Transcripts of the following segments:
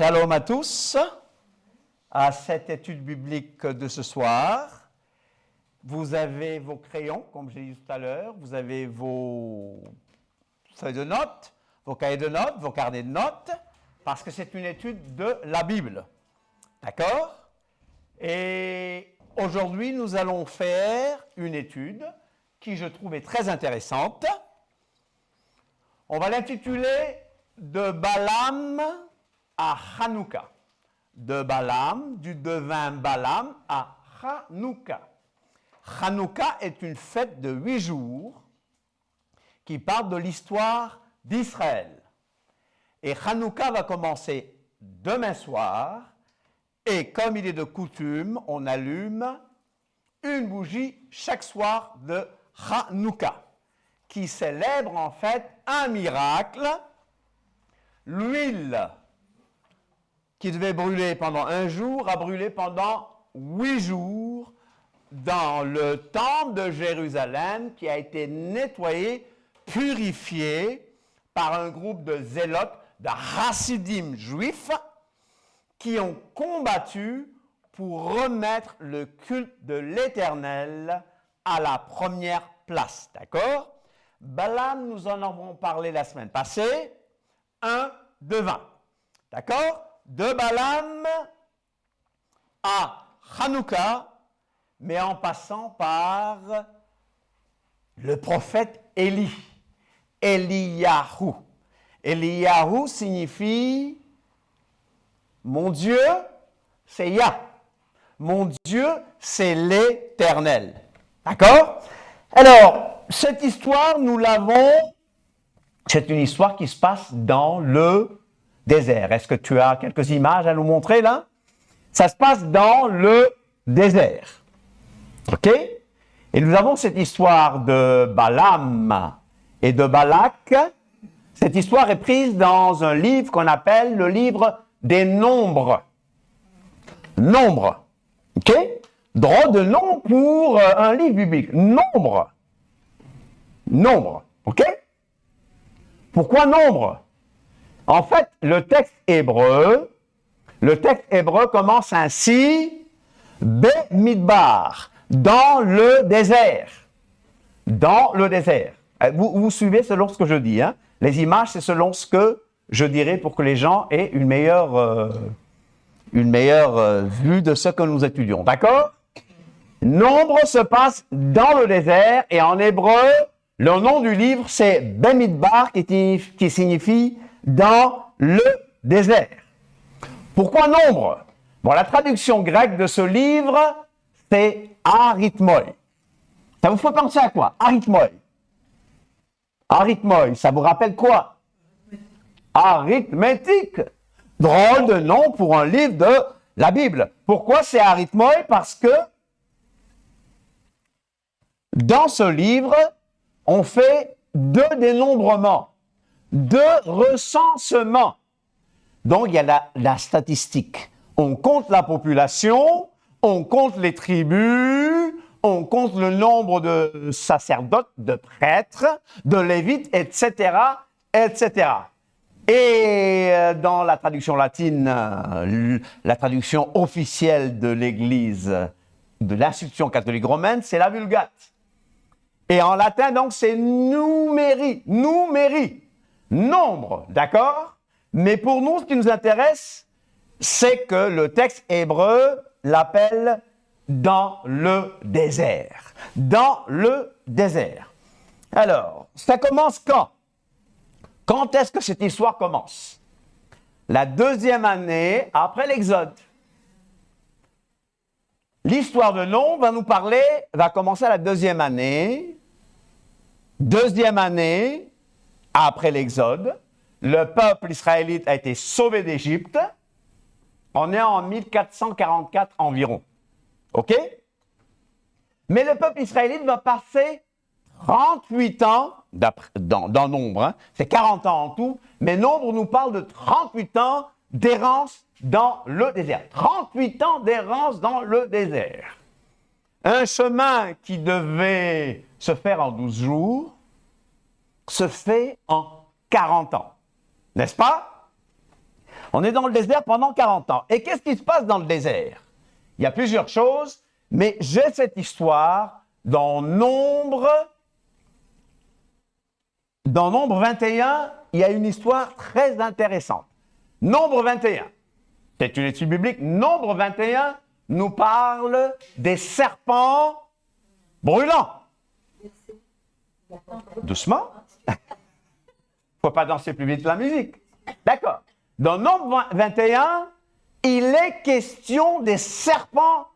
Shalom à tous, à cette étude biblique de ce soir. Vous avez vos crayons, comme j'ai dit tout à l'heure, vous avez vos feuilles de notes, vos cahiers de notes, vos carnets de notes, parce que c'est une étude de la Bible. D'accord? Et aujourd'hui, nous allons faire une étude qui, je trouve, est très intéressante. On va l'intituler « De Balaam à Hanouka ». De Balaam, du devin Balaam à Hanouka. Hanouka est une fête de 8 jours qui parle de l'histoire d'Israël. Et Hanouka va commencer demain soir. Et comme il est de coutume, on allume une bougie chaque soir de Hanouka, qui célèbre en fait un miracle. L'huile qui devait brûler pendant 1 jour a brûlé pendant 8 jours dans le temple de Jérusalem qui a été nettoyé, purifié par un groupe de zélotes, de chassidim juifs qui ont combattu pour remettre le culte de l'Éternel à la première place. D'accord? Balaam, nous en avons parlé la semaine passée, un devin. D'accord? De Balaam à Hanouka, mais en passant par le prophète Élie, Eliyahu. Eliyahu signifie mon Dieu, c'est Yah. Mon Dieu, c'est l'Éternel. D'accord? Alors, cette histoire, nous l'avons. C'est une histoire qui se passe dans le désert. Est-ce que tu as quelques images à nous montrer là? Ça se passe dans le désert. OK? Et nous avons cette histoire de Balaam et de Balak. Cette histoire est prise dans un livre qu'on appelle le livre des Nombres. Nombres. OK? Drôle de nom pour un livre biblique. Nombres. Nombres. OK? Pourquoi nombre? En fait, le texte hébreu commence ainsi, Bemidbar, dans le désert. Dans le désert. Vous suivez selon ce que je dis. Hein? Les images, c'est selon ce que je dirais pour que les gens aient une meilleure vue de ce que nous étudions. D'accord? Nombre se passe dans le désert et en hébreu, le nom du livre, c'est Bemidbar, qui signifie dans le désert. Pourquoi nombre? Bon, la traduction grecque de ce livre, c'est arithmoi. Ça vous fait penser à quoi? Arithmoi. Arithmoi, ça vous rappelle quoi? Arithmétique. Drôle de nom pour un livre de la Bible. Pourquoi c'est arithmoi? Parce que dans ce livre, on fait 2 dénombrements, 2 recensements. Donc, il y a la statistique. On compte la population, on compte les tribus, on compte le nombre de sacerdotes, de prêtres, de lévites, etc., etc. Et dans la traduction latine, la traduction officielle de l'Église, de l'institution catholique romaine, c'est la Vulgate. Et en latin, donc, c'est numéri, nombre, d'accord? Mais pour nous, ce qui nous intéresse, c'est que le texte hébreu l'appelle dans le désert. Dans le désert. Alors, ça commence quand? Quand est-ce que cette histoire commence? La 2e année après l'Exode. L'histoire de Nombre va commencer à la 2e année. 2e année après l'Exode. Le peuple israélite a été sauvé d'Égypte. On est en 1444 environ. OK? Mais le peuple israélite va passer 38 ans, dans Nombre, hein, c'est 40 ans en tout, mais Nombre nous parle de 38 ans d'errance dans le désert. 38 ans d'errance dans le désert. Un chemin qui devait se faire en 12 jours se fait en 40 ans. N'est-ce pas? On est dans le désert pendant 40 ans. Et qu'est-ce qui se passe dans le désert? Il y a plusieurs choses, mais j'ai cette histoire dans Nombre 21, il y a une histoire très intéressante. Nombre 21, c'est une étude biblique. Nombre 21 nous parle des serpents brûlants. Doucement. Il ne faut pas danser plus vite que la musique. D'accord. Dans Nombre 21, il est question des serpents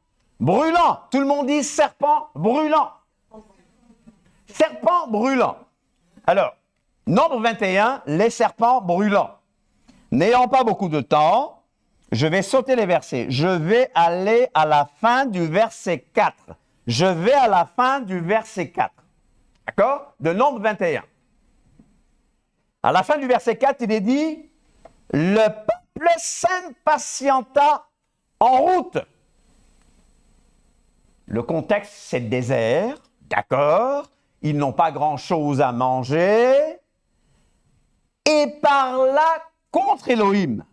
brûlants. Tout le monde dit serpents brûlants. Serpents brûlants. Alors, Nombre 21, les serpents brûlants. N'ayant pas beaucoup de temps, je vais sauter les versets. Je vais aller à la fin du verset 4. Je vais à la fin du verset 4. D'accord? De Nombre 21. À la fin du verset 4, il est dit « Le peuple s'impatienta en route. » Le contexte, c'est le désert. D'accord? Ils n'ont pas grand-chose à manger. Et par là, contre Élohim.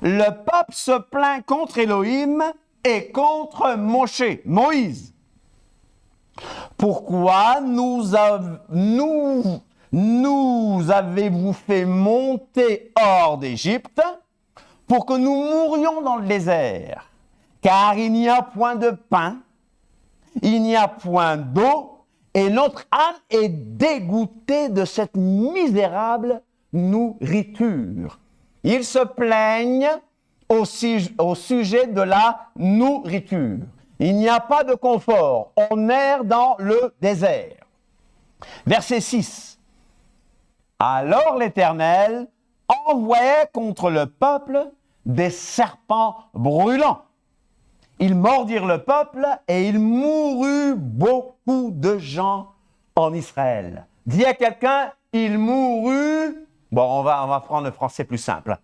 Le peuple se plaint contre Élohim et contre Moïse. Pourquoi nous avez-vous fait monter hors d'Égypte pour que nous mourions dans le désert? Car il n'y a point de pain, il n'y a point d'eau, et notre âme est dégoûtée de cette misérable nourriture. Ils se plaignent au sujet de la nourriture. Il n'y a pas de confort. On erre dans le désert. Verset 6. Alors l'Éternel envoyait contre le peuple des serpents brûlants. Ils mordirent le peuple et il mourut beaucoup de gens en Israël. Dis à quelqu'un, il mourut. Bon, on va prendre le français plus simple.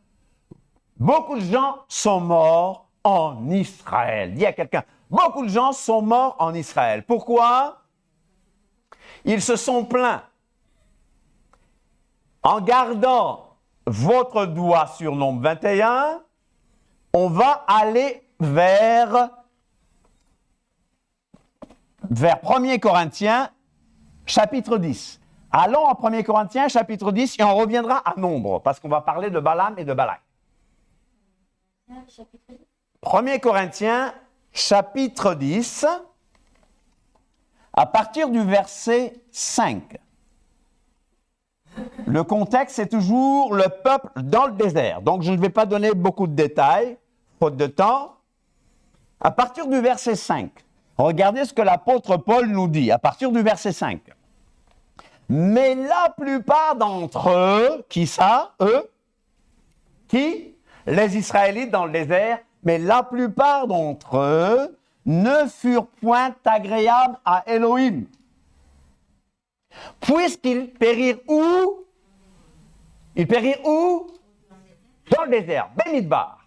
Beaucoup de gens sont morts en Israël. Dis à quelqu'un, beaucoup de gens sont morts en Israël. Pourquoi? Ils se sont plaints. En gardant votre doigt sur Nombre 21, on va aller vers 1 Corinthiens, chapitre 10. Allons en 1 Corinthiens, chapitre 10, et on reviendra à Nombre, parce qu'on va parler de Balaam et de Balak. 1 Corinthiens, chapitre 10, à partir du verset 5. Le contexte, c'est toujours le peuple dans le désert. Donc, je ne vais pas donner beaucoup de détails, faute de temps. À partir du verset 5, regardez ce que l'apôtre Paul nous dit, à partir du verset 5. Mais la plupart d'entre eux, qui ça, eux? Qui? Les Israélites dans le désert, mais la plupart d'entre eux ne furent point agréables à Élohim. Puisqu'ils périrent où? Ils périrent où? Dans le désert, Bemidbar.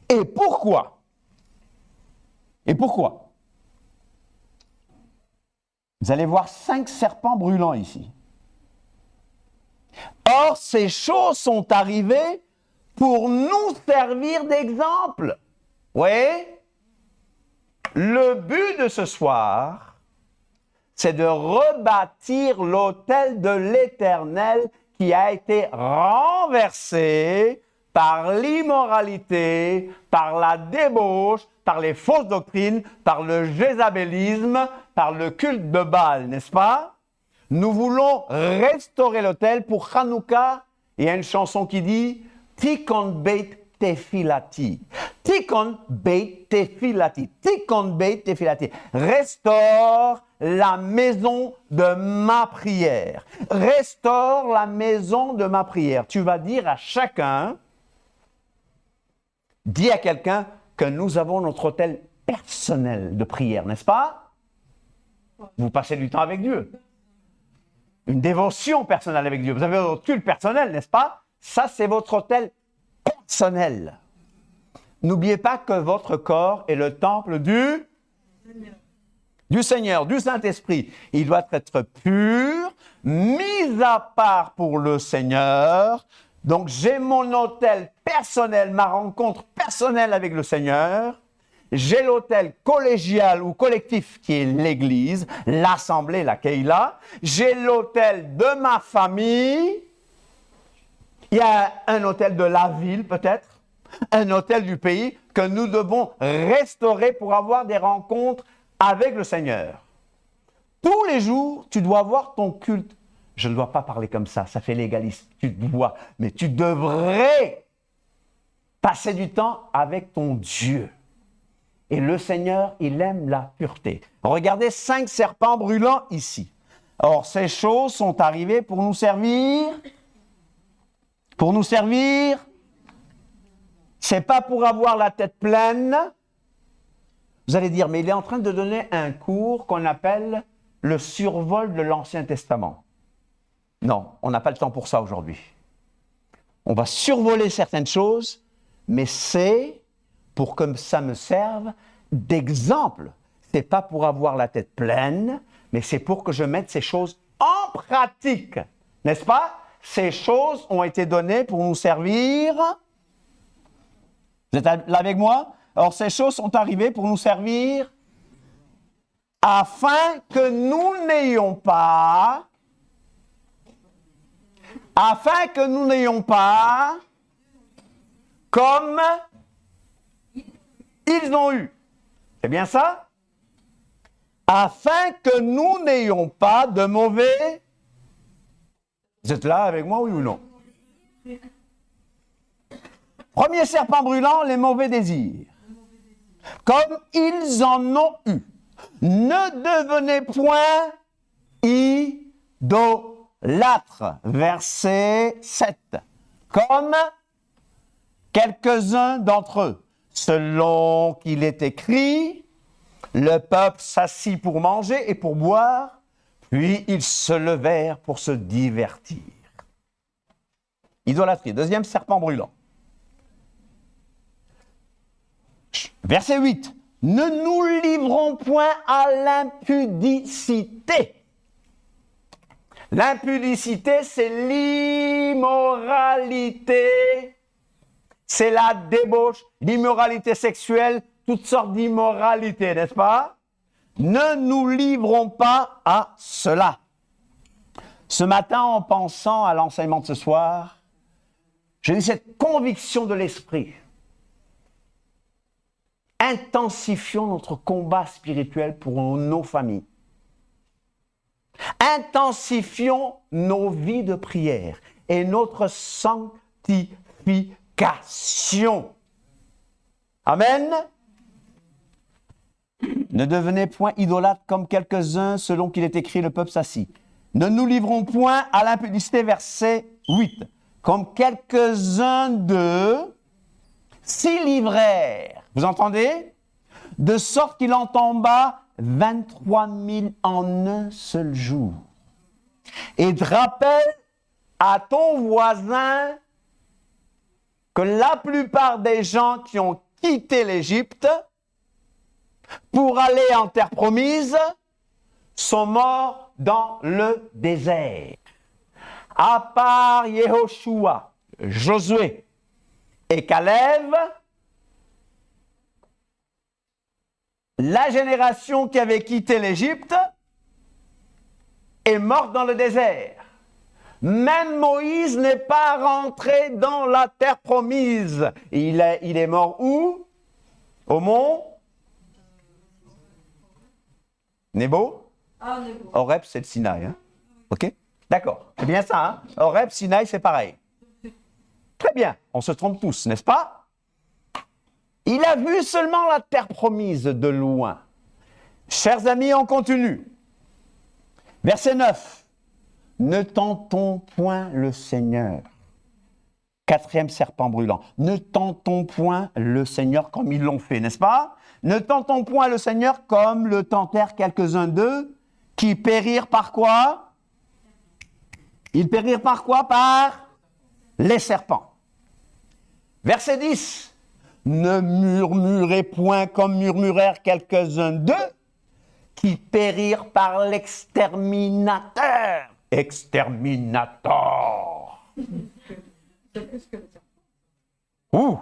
Et pourquoi? Et pourquoi? Vous allez voir 5 serpents brûlants ici. Or, ces choses sont arrivées pour nous servir d'exemple. Oui? Le but de ce soir, c'est de rebâtir l'autel de l'Éternel qui a été renversé par l'immoralité, par la débauche, par les fausses doctrines, par le jézabélisme, par le culte de Baal, n'est-ce pas? Nous voulons restaurer l'autel pour Hanouka. Il y a une chanson qui dit « Tikon beit tefilati ». Tikon beit tefilati. Tikon beit tefilati. Restaure la maison de ma prière. Restaure la maison de ma prière. Tu vas dire à chacun, dis à quelqu'un que nous avons notre autel personnel de prière, n'est-ce pas? Vous passez du temps avec Dieu. Une dévotion personnelle avec Dieu. Vous avez votre culte personnel, n'est-ce pas? Ça, c'est votre autel personnel. N'oubliez pas que votre corps est le temple du Seigneur, du Saint-Esprit. Il doit être pur, mis à part pour le Seigneur, Donc, j'ai mon hôtel personnel, ma rencontre personnelle avec le Seigneur. J'ai l'hôtel collégial ou collectif qui est l'Église, l'Assemblée, la Keïla. J'ai l'hôtel de ma famille. Il y a un hôtel de la ville peut-être, un hôtel du pays que nous devons restaurer pour avoir des rencontres avec le Seigneur. Tous les jours, tu dois avoir ton culte. Je ne dois pas parler comme ça fait légaliste. Tu dois, mais tu devrais passer du temps avec ton Dieu. Et le Seigneur, il aime la pureté. Regardez 5 serpents brûlants ici. Or, ces choses sont arrivées pour nous servir. Pour nous servir. C'est pas pour avoir la tête pleine. Vous allez dire, mais il est en train de donner un cours qu'on appelle le survol de l'Ancien Testament. Non, on n'a pas le temps pour ça aujourd'hui. On va survoler certaines choses, mais c'est pour que ça me serve d'exemple. Ce n'est pas pour avoir la tête pleine, mais c'est pour que je mette ces choses en pratique. N'est-ce pas? Ces choses ont été données pour nous servir. Vous êtes là avec moi? Alors, ces choses sont arrivées pour nous servir afin que nous n'ayons pas comme ils ont eu. C'est bien ça? Afin que nous n'ayons pas de mauvais. Vous êtes là avec moi, oui ou non? Premier serpent brûlant, les mauvais désirs. Comme ils en ont eu. Ne devenez point idolâtres. Verset 7. Comme quelques-uns d'entre eux, selon qu'il est écrit, le peuple s'assit pour manger et pour boire, puis ils se levèrent pour se divertir. Idolâtrie, deuxième serpent brûlant. Verset 8. Ne nous livrons point à l'impudicité. L'impudicité, c'est l'immoralité. C'est la débauche, l'immoralité sexuelle, toutes sortes d'immoralités, n'est-ce pas? Ne nous livrons pas à cela. Ce matin, en pensant à l'enseignement de ce soir, j'ai eu cette conviction de l'esprit. Intensifions notre combat spirituel pour nos familles. Intensifions nos vies de prière et notre sanctification. Amen. Ne devenez point idolâtres comme quelques-uns, selon qu'il est écrit, le peuple s'assit. Ne nous livrons point à l'impudicité, verset 8. Comme quelques-uns d'eux s'y livrèrent. Vous entendez? De sorte qu'il en tomba 23 000 en un seul jour. Et te rappelle à ton voisin que la plupart des gens qui ont quitté l'Égypte pour aller en terre promise sont morts dans le désert. À part Yehoshua, Josué et Caleb, la génération qui avait quitté l'Égypte est morte dans le désert. Même Moïse n'est pas rentré dans la terre promise. Il est mort où? Au mont Nebo? Ah, Nebo. Horeb, c'est le Sinaï. Hein? OK? D'accord. C'est bien ça. Hein? Horeb, Sinaï, c'est pareil. Très bien. On se trompe tous, n'est-ce pas? Il a vu seulement la terre promise de loin. Chers amis, on continue. Verset 9. Ne tentons point le Seigneur. Quatrième serpent brûlant. Ne tentons point le Seigneur comme ils l'ont fait, n'est-ce pas? Ne tentons point le Seigneur comme le tentèrent quelques-uns d'eux, qui périrent par quoi? Ils périrent par quoi? Par les serpents. Verset 10. Ne murmurez point comme murmurèrent quelques-uns d'eux, qui périrent par l'exterminateur. Exterminator. Ouh!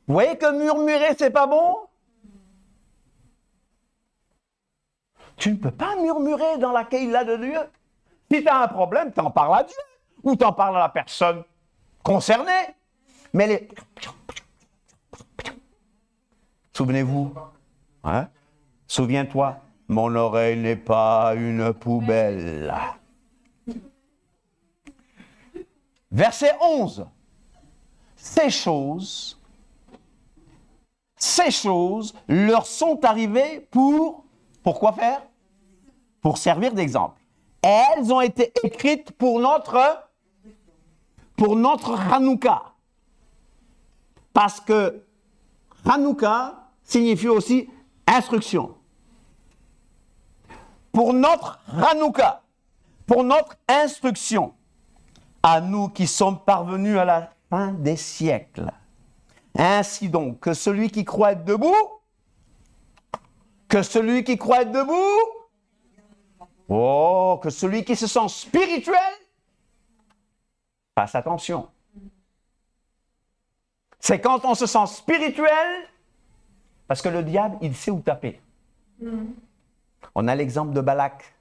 Vous voyez que murmurer, c'est pas bon? Tu ne peux pas murmurer dans la Keïla de Dieu. Si tu as un problème, tu en parles à Dieu ou tu en parles à la personne concernée. Mais souvenez-vous, hein? Souviens-toi, mon oreille n'est pas une poubelle. Verset 11. Ces choses leur sont arrivées pour quoi faire? Pour servir d'exemple. Elles ont été écrites pour notre Hanouka. Parce que Hanouka signifie aussi instruction. Pour notre Hanouka, pour notre instruction, à nous qui sommes parvenus à la fin des siècles. Ainsi donc, que celui qui croit être debout, que celui qui se sent spirituel, fasse attention. C'est quand on se sent spirituel, parce que le diable, il sait où taper. On a l'exemple de Balak.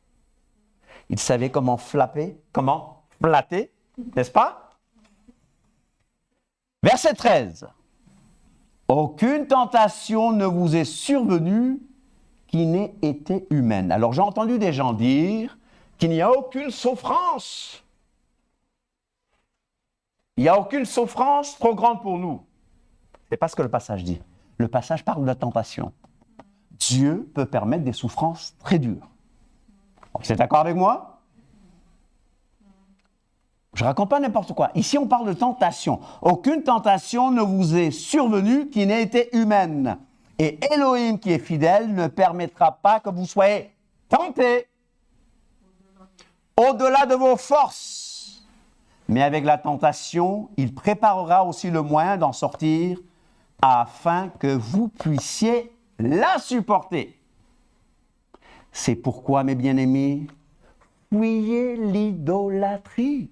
Il savait comment flatter, n'est-ce pas? Verset 13. Aucune tentation ne vous est survenue qui n'ait été humaine. Alors j'ai entendu des gens dire qu'il n'y a aucune souffrance. Il n'y a aucune souffrance trop grande pour nous. C'est pas ce que le passage dit. Le passage parle de la tentation. Dieu peut permettre des souffrances très dures. Vous êtes d'accord avec moi? Je ne raconte pas n'importe quoi. Ici, on parle de tentation. Aucune tentation ne vous est survenue qui n'ait été humaine. Et Elohim, qui est fidèle, ne permettra pas que vous soyez tentés au-delà de vos forces. Mais avec la tentation, il préparera aussi le moyen d'en sortir afin que vous puissiez la supporter. C'est pourquoi, mes bien-aimés, fuyez l'idolâtrie.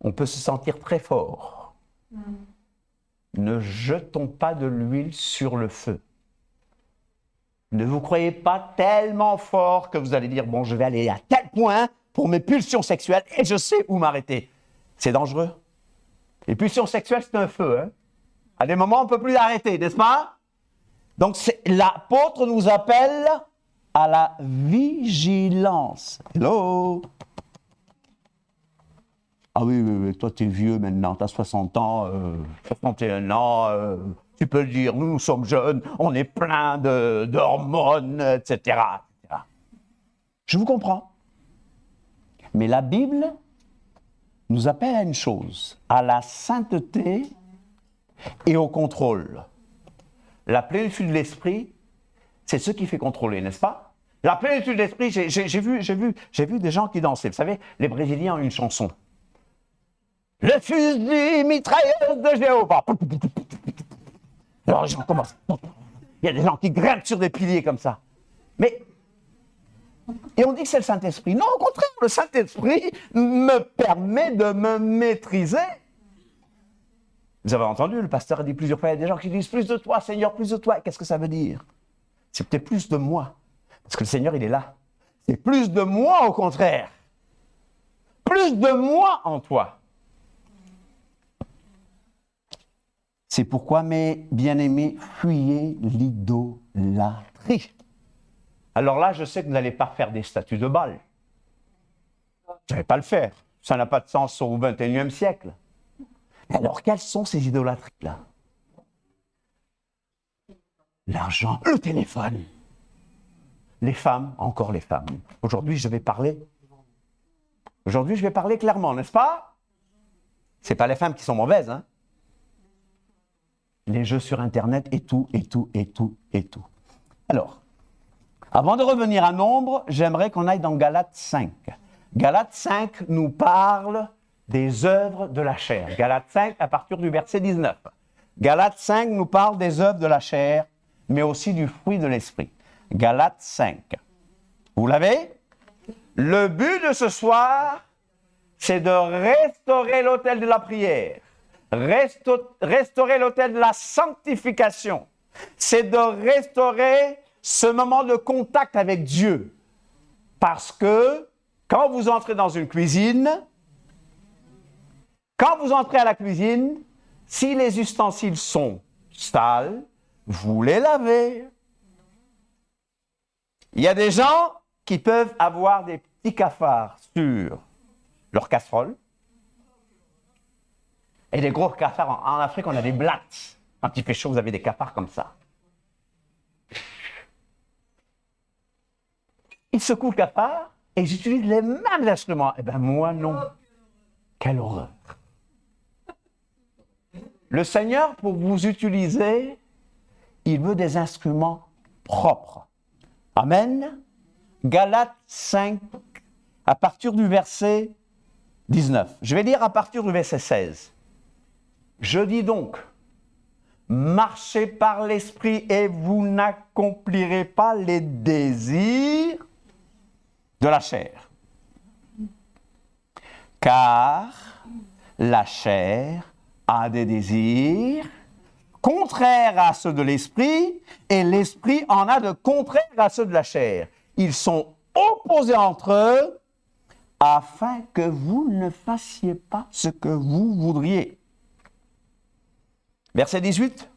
On peut se sentir très fort. Ne jetons pas de l'huile sur le feu. Ne vous croyez pas tellement fort que vous allez dire, bon, je vais aller à tel point pour mes pulsions sexuelles et je sais où m'arrêter. C'est dangereux. Les pulsions sexuelles, c'est un feu. Hein? À des moments, on ne peut plus arrêter, n'est-ce pas? Donc, l'apôtre nous appelle à la vigilance. Hello? Ah oui, toi, tu es vieux maintenant, tu as 60 ans, 61 ans, tu peux le dire, nous sommes jeunes, on est plein d'hormones, etc. Je vous comprends. Mais la Bible nous appelle à une chose, à la sainteté et au contrôle. La plénitude de l'esprit, c'est ce qui fait contrôler, n'est-ce pas? La plénitude de l'esprit, j'ai vu des gens qui dansaient. Vous savez, les Brésiliens ont une chanson. Le fusil mitrailleuse de Jéhovah. Alors les gens commencent. Il y a des gens qui grimpent sur des piliers comme ça. Et on dit que c'est le Saint-Esprit. Non, au contraire, le Saint-Esprit me permet de me maîtriser. Vous avez entendu, le pasteur a dit plusieurs fois, il y a des gens qui disent « Plus de toi, Seigneur, plus de toi ». Qu'est-ce que ça veut dire? C'est peut-être plus de moi. Parce que le Seigneur, il est là. C'est plus de moi, au contraire. Plus de moi en toi. C'est pourquoi, mes bien-aimés, fuyez l'idolâtrie. Alors là, je sais que vous n'allez pas faire des statues de Baal. Vous n'allez pas le faire. Ça n'a pas de sens au XXIe siècle. Alors, quelles sont ces idolâtries-là? L'argent, le téléphone. Les femmes, encore les femmes. Aujourd'hui, je vais parler clairement, n'est-ce pas? Ce n'est pas les femmes qui sont mauvaises, hein? Les jeux sur Internet et tout. Alors, avant de revenir à Nombre, j'aimerais qu'on aille dans Galates 5. Galates 5 nous parle des œuvres de la chair. Galates 5 à partir du verset 19. Galates 5 nous parle des œuvres de la chair, mais aussi du fruit de l'esprit. Galates 5. Vous l'avez? Le but de ce soir, c'est de restaurer l'autel de la prière, restaurer l'autel de la sanctification. C'est de restaurer ce moment de contact avec Dieu. Parce que quand vous entrez dans une cuisine, quand vous entrez à la cuisine, si les ustensiles sont sales, vous les lavez. Il y a des gens qui peuvent avoir des petits cafards sur leur casserole. Et des gros cafards. En Afrique, on a des blattes. Quand il fait chaud, vous avez des cafards comme ça. Ils secouent le cafard et ils utilisent les mêmes instruments. Eh bien, moi, non. Quelle horreur. Le Seigneur, pour vous utiliser, il veut des instruments propres. Amen. Galates 5, à partir du verset 19. Je vais lire à partir du verset 16. Je dis donc, marchez par l'esprit et vous n'accomplirez pas les désirs de la chair. Car la chair a des désirs contraires à ceux de l'esprit et l'esprit en a de contraires à ceux de la chair. Ils sont opposés entre eux afin que vous ne fassiez pas ce que vous voudriez. Verset 18.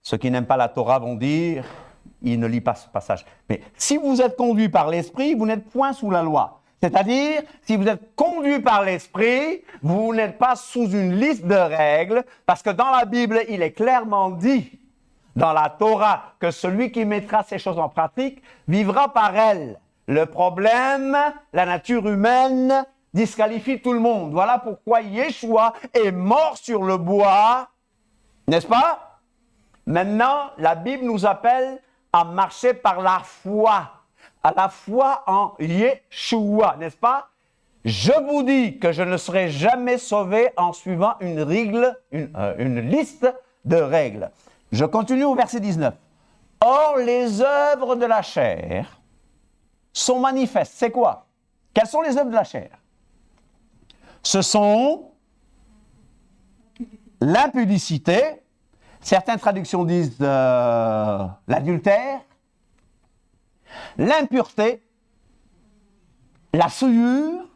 Ceux qui n'aiment pas la Torah vont dire, ils ne lisent pas ce passage. Mais si vous êtes conduit par l'esprit, vous n'êtes point sous la loi. C'est-à-dire, si vous êtes conduit par l'esprit, vous n'êtes pas sous une liste de règles, parce que dans la Bible, il est clairement dit, dans la Torah, que celui qui mettra ces choses en pratique vivra par elles. Le problème, la nature humaine disqualifie tout le monde. Voilà pourquoi Yeshua est mort sur le bois, n'est-ce pas? Maintenant, la Bible nous appelle à marcher par la foi. À la foi en Yeshua, n'est-ce pas? Je vous dis que je ne serai jamais sauvé en suivant une liste de règles. Je continue au verset 19. Or, les œuvres de la chair sont manifestes. C'est quoi? Quelles sont les œuvres de la chair? Ce sont l'impudicité, certaines traductions disent l'adultère, l'impureté, la souillure,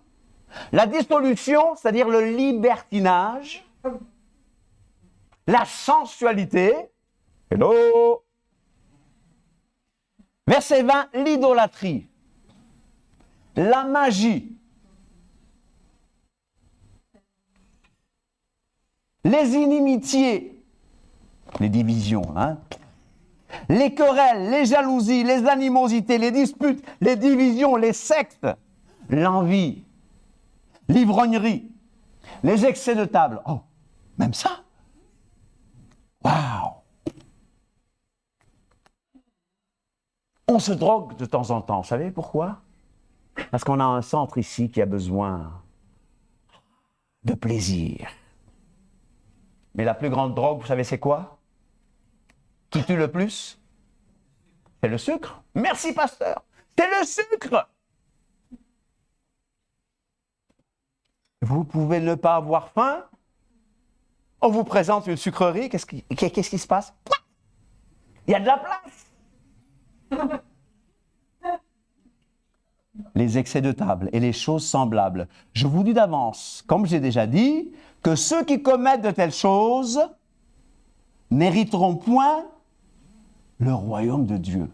la dissolution, c'est-à-dire le libertinage, la sensualité, hello, verset 20, l'idolâtrie, la magie, les inimitiés, les divisions, les querelles, les jalousies, les animosités, les disputes, les divisions, les sectes, l'envie, l'ivrognerie, les excès de table. Oh, même ça? Waouh! On se drogue de temps en temps. Vous savez pourquoi? Parce qu'on a un centre ici qui a besoin de plaisir. Mais la plus grande drogue, vous savez c'est quoi? Qui tue le plus? C'est le sucre. Merci, pasteur. C'est le sucre. Vous pouvez ne pas avoir faim. On vous présente une sucrerie. Qu'est-ce qui se passe? Il y a de la place. Les excès de table et les choses semblables. Je vous dis d'avance, comme j'ai déjà dit, que ceux qui commettent de telles choses n'hériteront point le royaume de Dieu.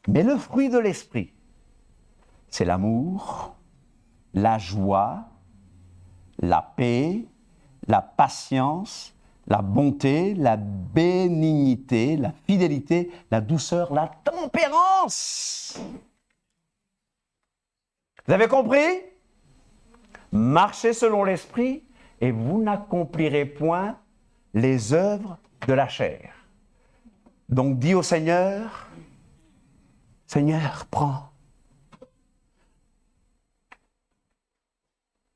Mais le fruit de l'esprit, c'est l'amour, la joie, la paix, la patience, la bonté, la bénignité, la fidélité, la douceur, la tempérance. Vous avez compris? Marchez selon l'esprit et vous n'accomplirez point les œuvres de la chair. Donc dis au Seigneur, Seigneur, prends.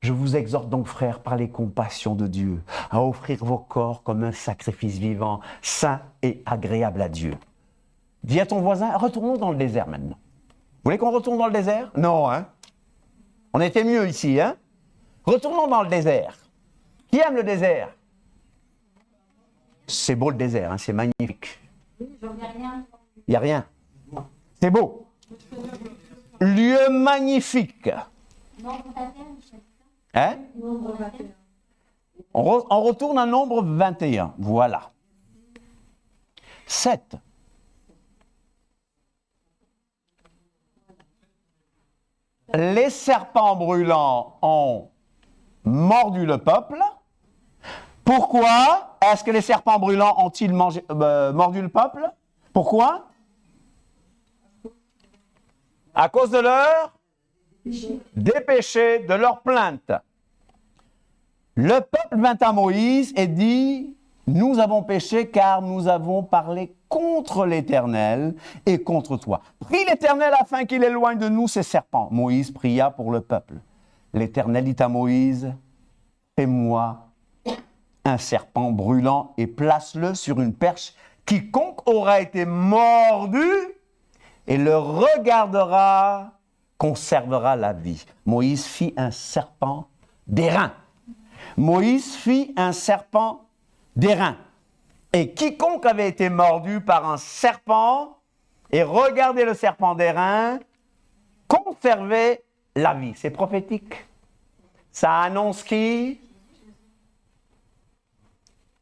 Je vous exhorte donc, frères, par les compassions de Dieu, à offrir vos corps comme un sacrifice vivant, saint et agréable à Dieu. Dis à ton voisin, retournons dans le désert maintenant. Vous voulez qu'on retourne dans le désert? Non, hein? On était mieux ici, hein? Retournons dans le désert. Qui aime le désert? C'est beau le désert, hein? C'est magnifique. Il n'y a rien. C'est beau. Lieu magnifique. Hein? On retourne à nombre 21. Voilà. 7. Les serpents brûlants ont mordu le peuple. Pourquoi est-ce que les serpents brûlants ont-ils mordu le peuple? Pourquoi? À cause de des péchés, de leurs plaintes. Le peuple vint à Moïse et dit, nous avons péché car nous avons parlé contre l'Éternel et contre toi. Prie l'Éternel afin qu'il éloigne de nous ces serpents. Moïse pria pour le peuple. L'Éternel dit à Moïse, fais-moi un serpent brûlant et place-le sur une perche. Quiconque aura été mordu et le regardera conservera la vie. Moïse fit un serpent d'airain. Moïse fit un serpent d'airain. Et quiconque avait été mordu par un serpent et regardait le serpent d'airain conservait la vie. C'est prophétique. Ça annonce qui?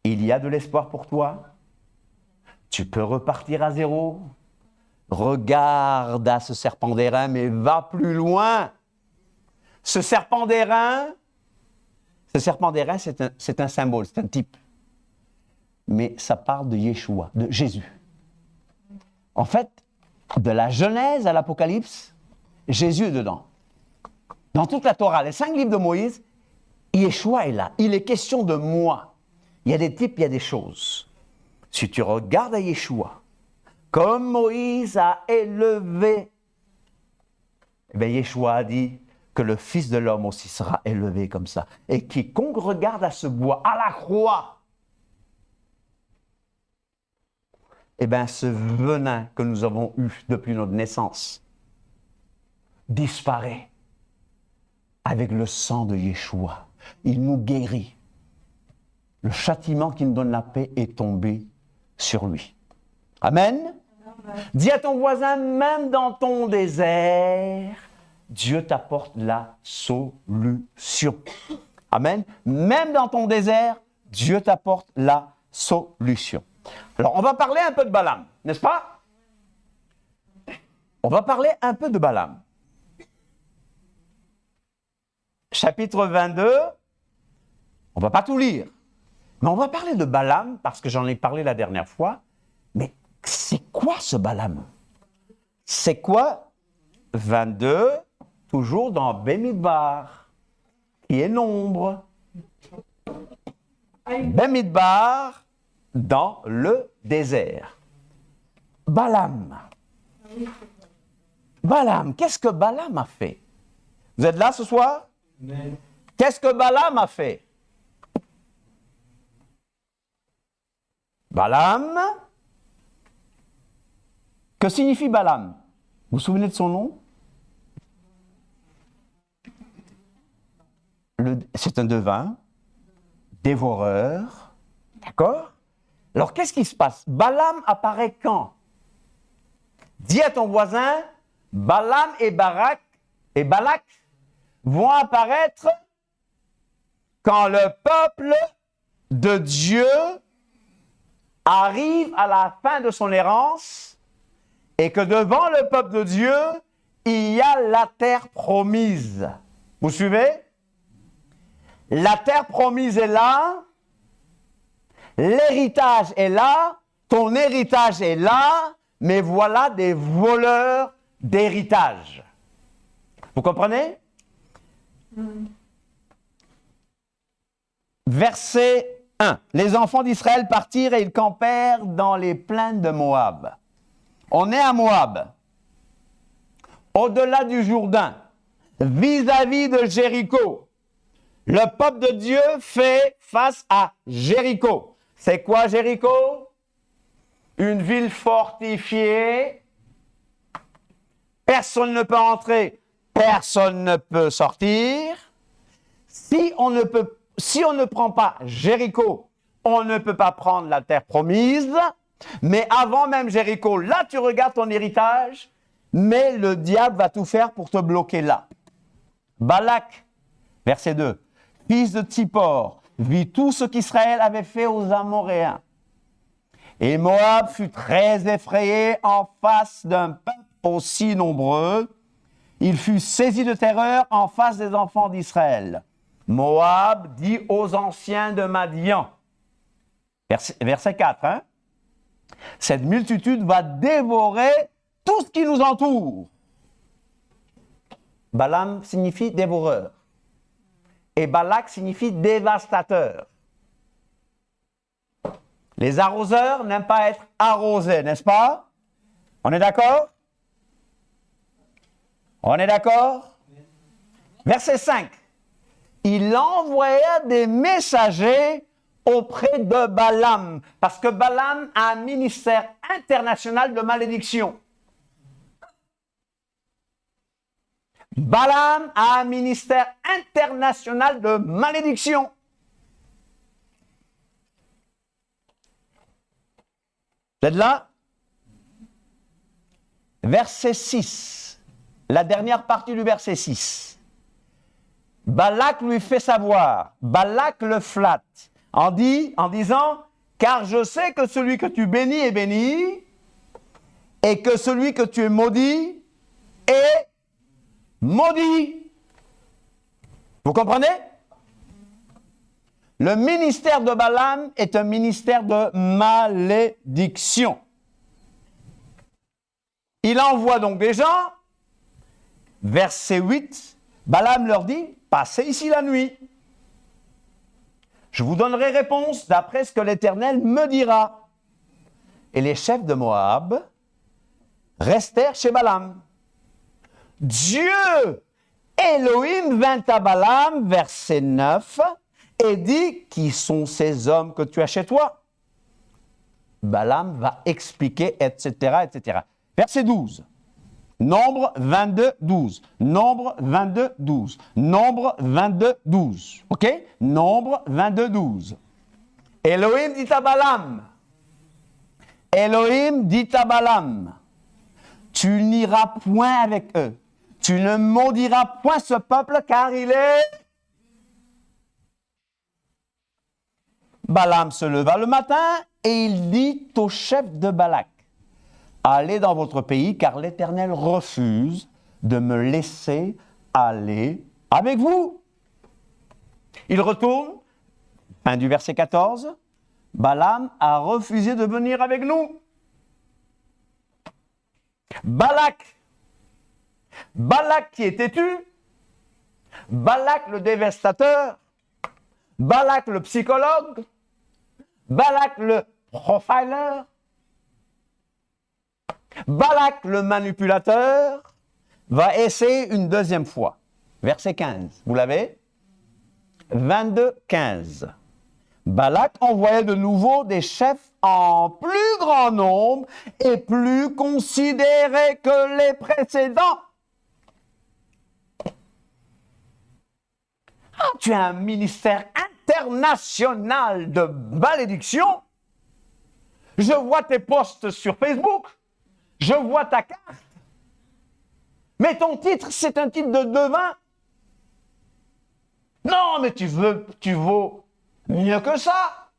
Il y a de l'espoir pour toi. Tu peux repartir à zéro. Regarde à ce serpent d'airain, mais va plus loin. Ce serpent d'airain, c'est un symbole, c'est un type. Mais ça parle de Yeshua, de Jésus. En fait, de la Genèse à l'Apocalypse, Jésus est dedans. Dans toute la Torah, les 5 livres de Moïse, Yeshua est là. Il est question de moi. Il y a des types, il y a des choses. Si tu regardes à Yeshua, comme Moïse a élevé, eh bien Yeshua a dit que le Fils de l'homme aussi sera élevé comme ça. Et quiconque regarde à ce bois, à la croix, eh bien ce venin que nous avons eu depuis notre naissance disparaît avec le sang de Yeshua. Il nous guérit. Le châtiment qui nous donne la paix est tombé sur lui. Amen. Dis à ton voisin, même dans ton désert, Dieu t'apporte la solution. Amen. Même dans ton désert, Dieu t'apporte la solution. Alors, on va parler un peu de Balaam, n'est-ce pas? On va parler un peu de Balaam. Chapitre 22, on ne va pas tout lire, mais on va parler de Balaam parce que j'en ai parlé la dernière fois. Mais c'est quoi ce Balaam? C'est quoi 22, toujours dans Bemidbar, qui est nombre. Bemidbar, dans le désert. Balaam. Balaam, qu'est-ce que Balaam a fait? Vous êtes là ce soir? Amen. Qu'est-ce que Balaam a fait? Balaam. Que signifie Balaam? Vous vous souvenez de son nom? C'est un devin, dévoreur, d'accord? Alors, qu'est-ce qui se passe? Balaam apparaît quand? Dis à ton voisin, Balaam et Balak vont apparaître quand le peuple de Dieu arrive à la fin de son errance et que devant le peuple de Dieu, il y a la terre promise. Vous suivez? La terre promise est là, l'héritage est là, ton héritage est là, mais voilà des voleurs d'héritage. Vous comprenez? Verset 1. Les enfants d'Israël partirent et ils campèrent dans les plaines de Moab. On est à Moab, au-delà du Jourdain, vis-à-vis de Jéricho. Le peuple de Dieu fait face à Jéricho. C'est quoi Jéricho? une ville fortifiée. Personne ne peut entrer, personne ne peut sortir. Si on ne prend pas Jéricho, on ne peut pas prendre la terre promise. Mais avant même Jéricho, là tu regardes ton héritage, mais le diable va tout faire pour te bloquer là. Balak, verset 2, fils de Tsippor, vit tout ce qu'Israël avait fait aux Amoréens. Et Moab fut très effrayé en face d'un peuple aussi nombreux. Il fut saisi de terreur en face des enfants d'Israël. Moab dit aux anciens de Madian, verset 4, hein? Cette multitude va dévorer tout ce qui nous entoure. Balaam signifie dévoreur. Et Balak signifie dévastateur. Les arroseurs n'aiment pas être arrosés, n'est-ce pas? On est d'accord? On est d'accord? Verset 5. Il envoya des messagers auprès de Balaam, parce que Balaam a un ministère international de malédiction. Balaam a un ministère international de malédiction. Vous êtes là? Verset 6, la dernière partie du verset 6. Balak lui fait savoir, Balak le flatte, en disant, car je sais que celui que tu bénis est béni, et que celui que tu es maudit est maudit. Vous comprenez? Le ministère de Balaam est un ministère de malédiction. Il envoie donc des gens, verset 8, Balaam leur dit, passez ici la nuit. Je vous donnerai réponse d'après ce que l'Éternel me dira. Et les chefs de Moab restèrent chez Balaam. Dieu, Elohim, vint à Balaam, verset 9, et dit, qui sont ces hommes que tu as chez toi? Balaam va expliquer, etc., etc. Verset 12. Nombre 22, 12. Nombre 22, 12. Nombre 22, 12. OK? Nombre 22, 12. Elohim dit à Balaam. Elohim dit à Balaam. Tu n'iras point avec eux. Tu ne maudiras point ce peuple car il est... Balaam se leva le matin et il dit au chef de Balak, allez dans votre pays car l'Éternel refuse de me laisser aller avec vous. Il retourne, fin du verset 14, Balaam a refusé de venir avec nous. Balak qui est têtu, Balak le dévastateur, Balak le psychologue, Balak le profiler, Balak le manipulateur va essayer une deuxième fois. Verset 15, vous l'avez? 22, 15. Balak envoyait de nouveau des chefs en plus grand nombre et plus considérés que les précédents. Ah, tu as un ministère international de malédiction. Je vois tes posts sur Facebook. Je vois ta carte. Mais ton titre, c'est un titre de devin. Non, mais tu vaux mieux que ça.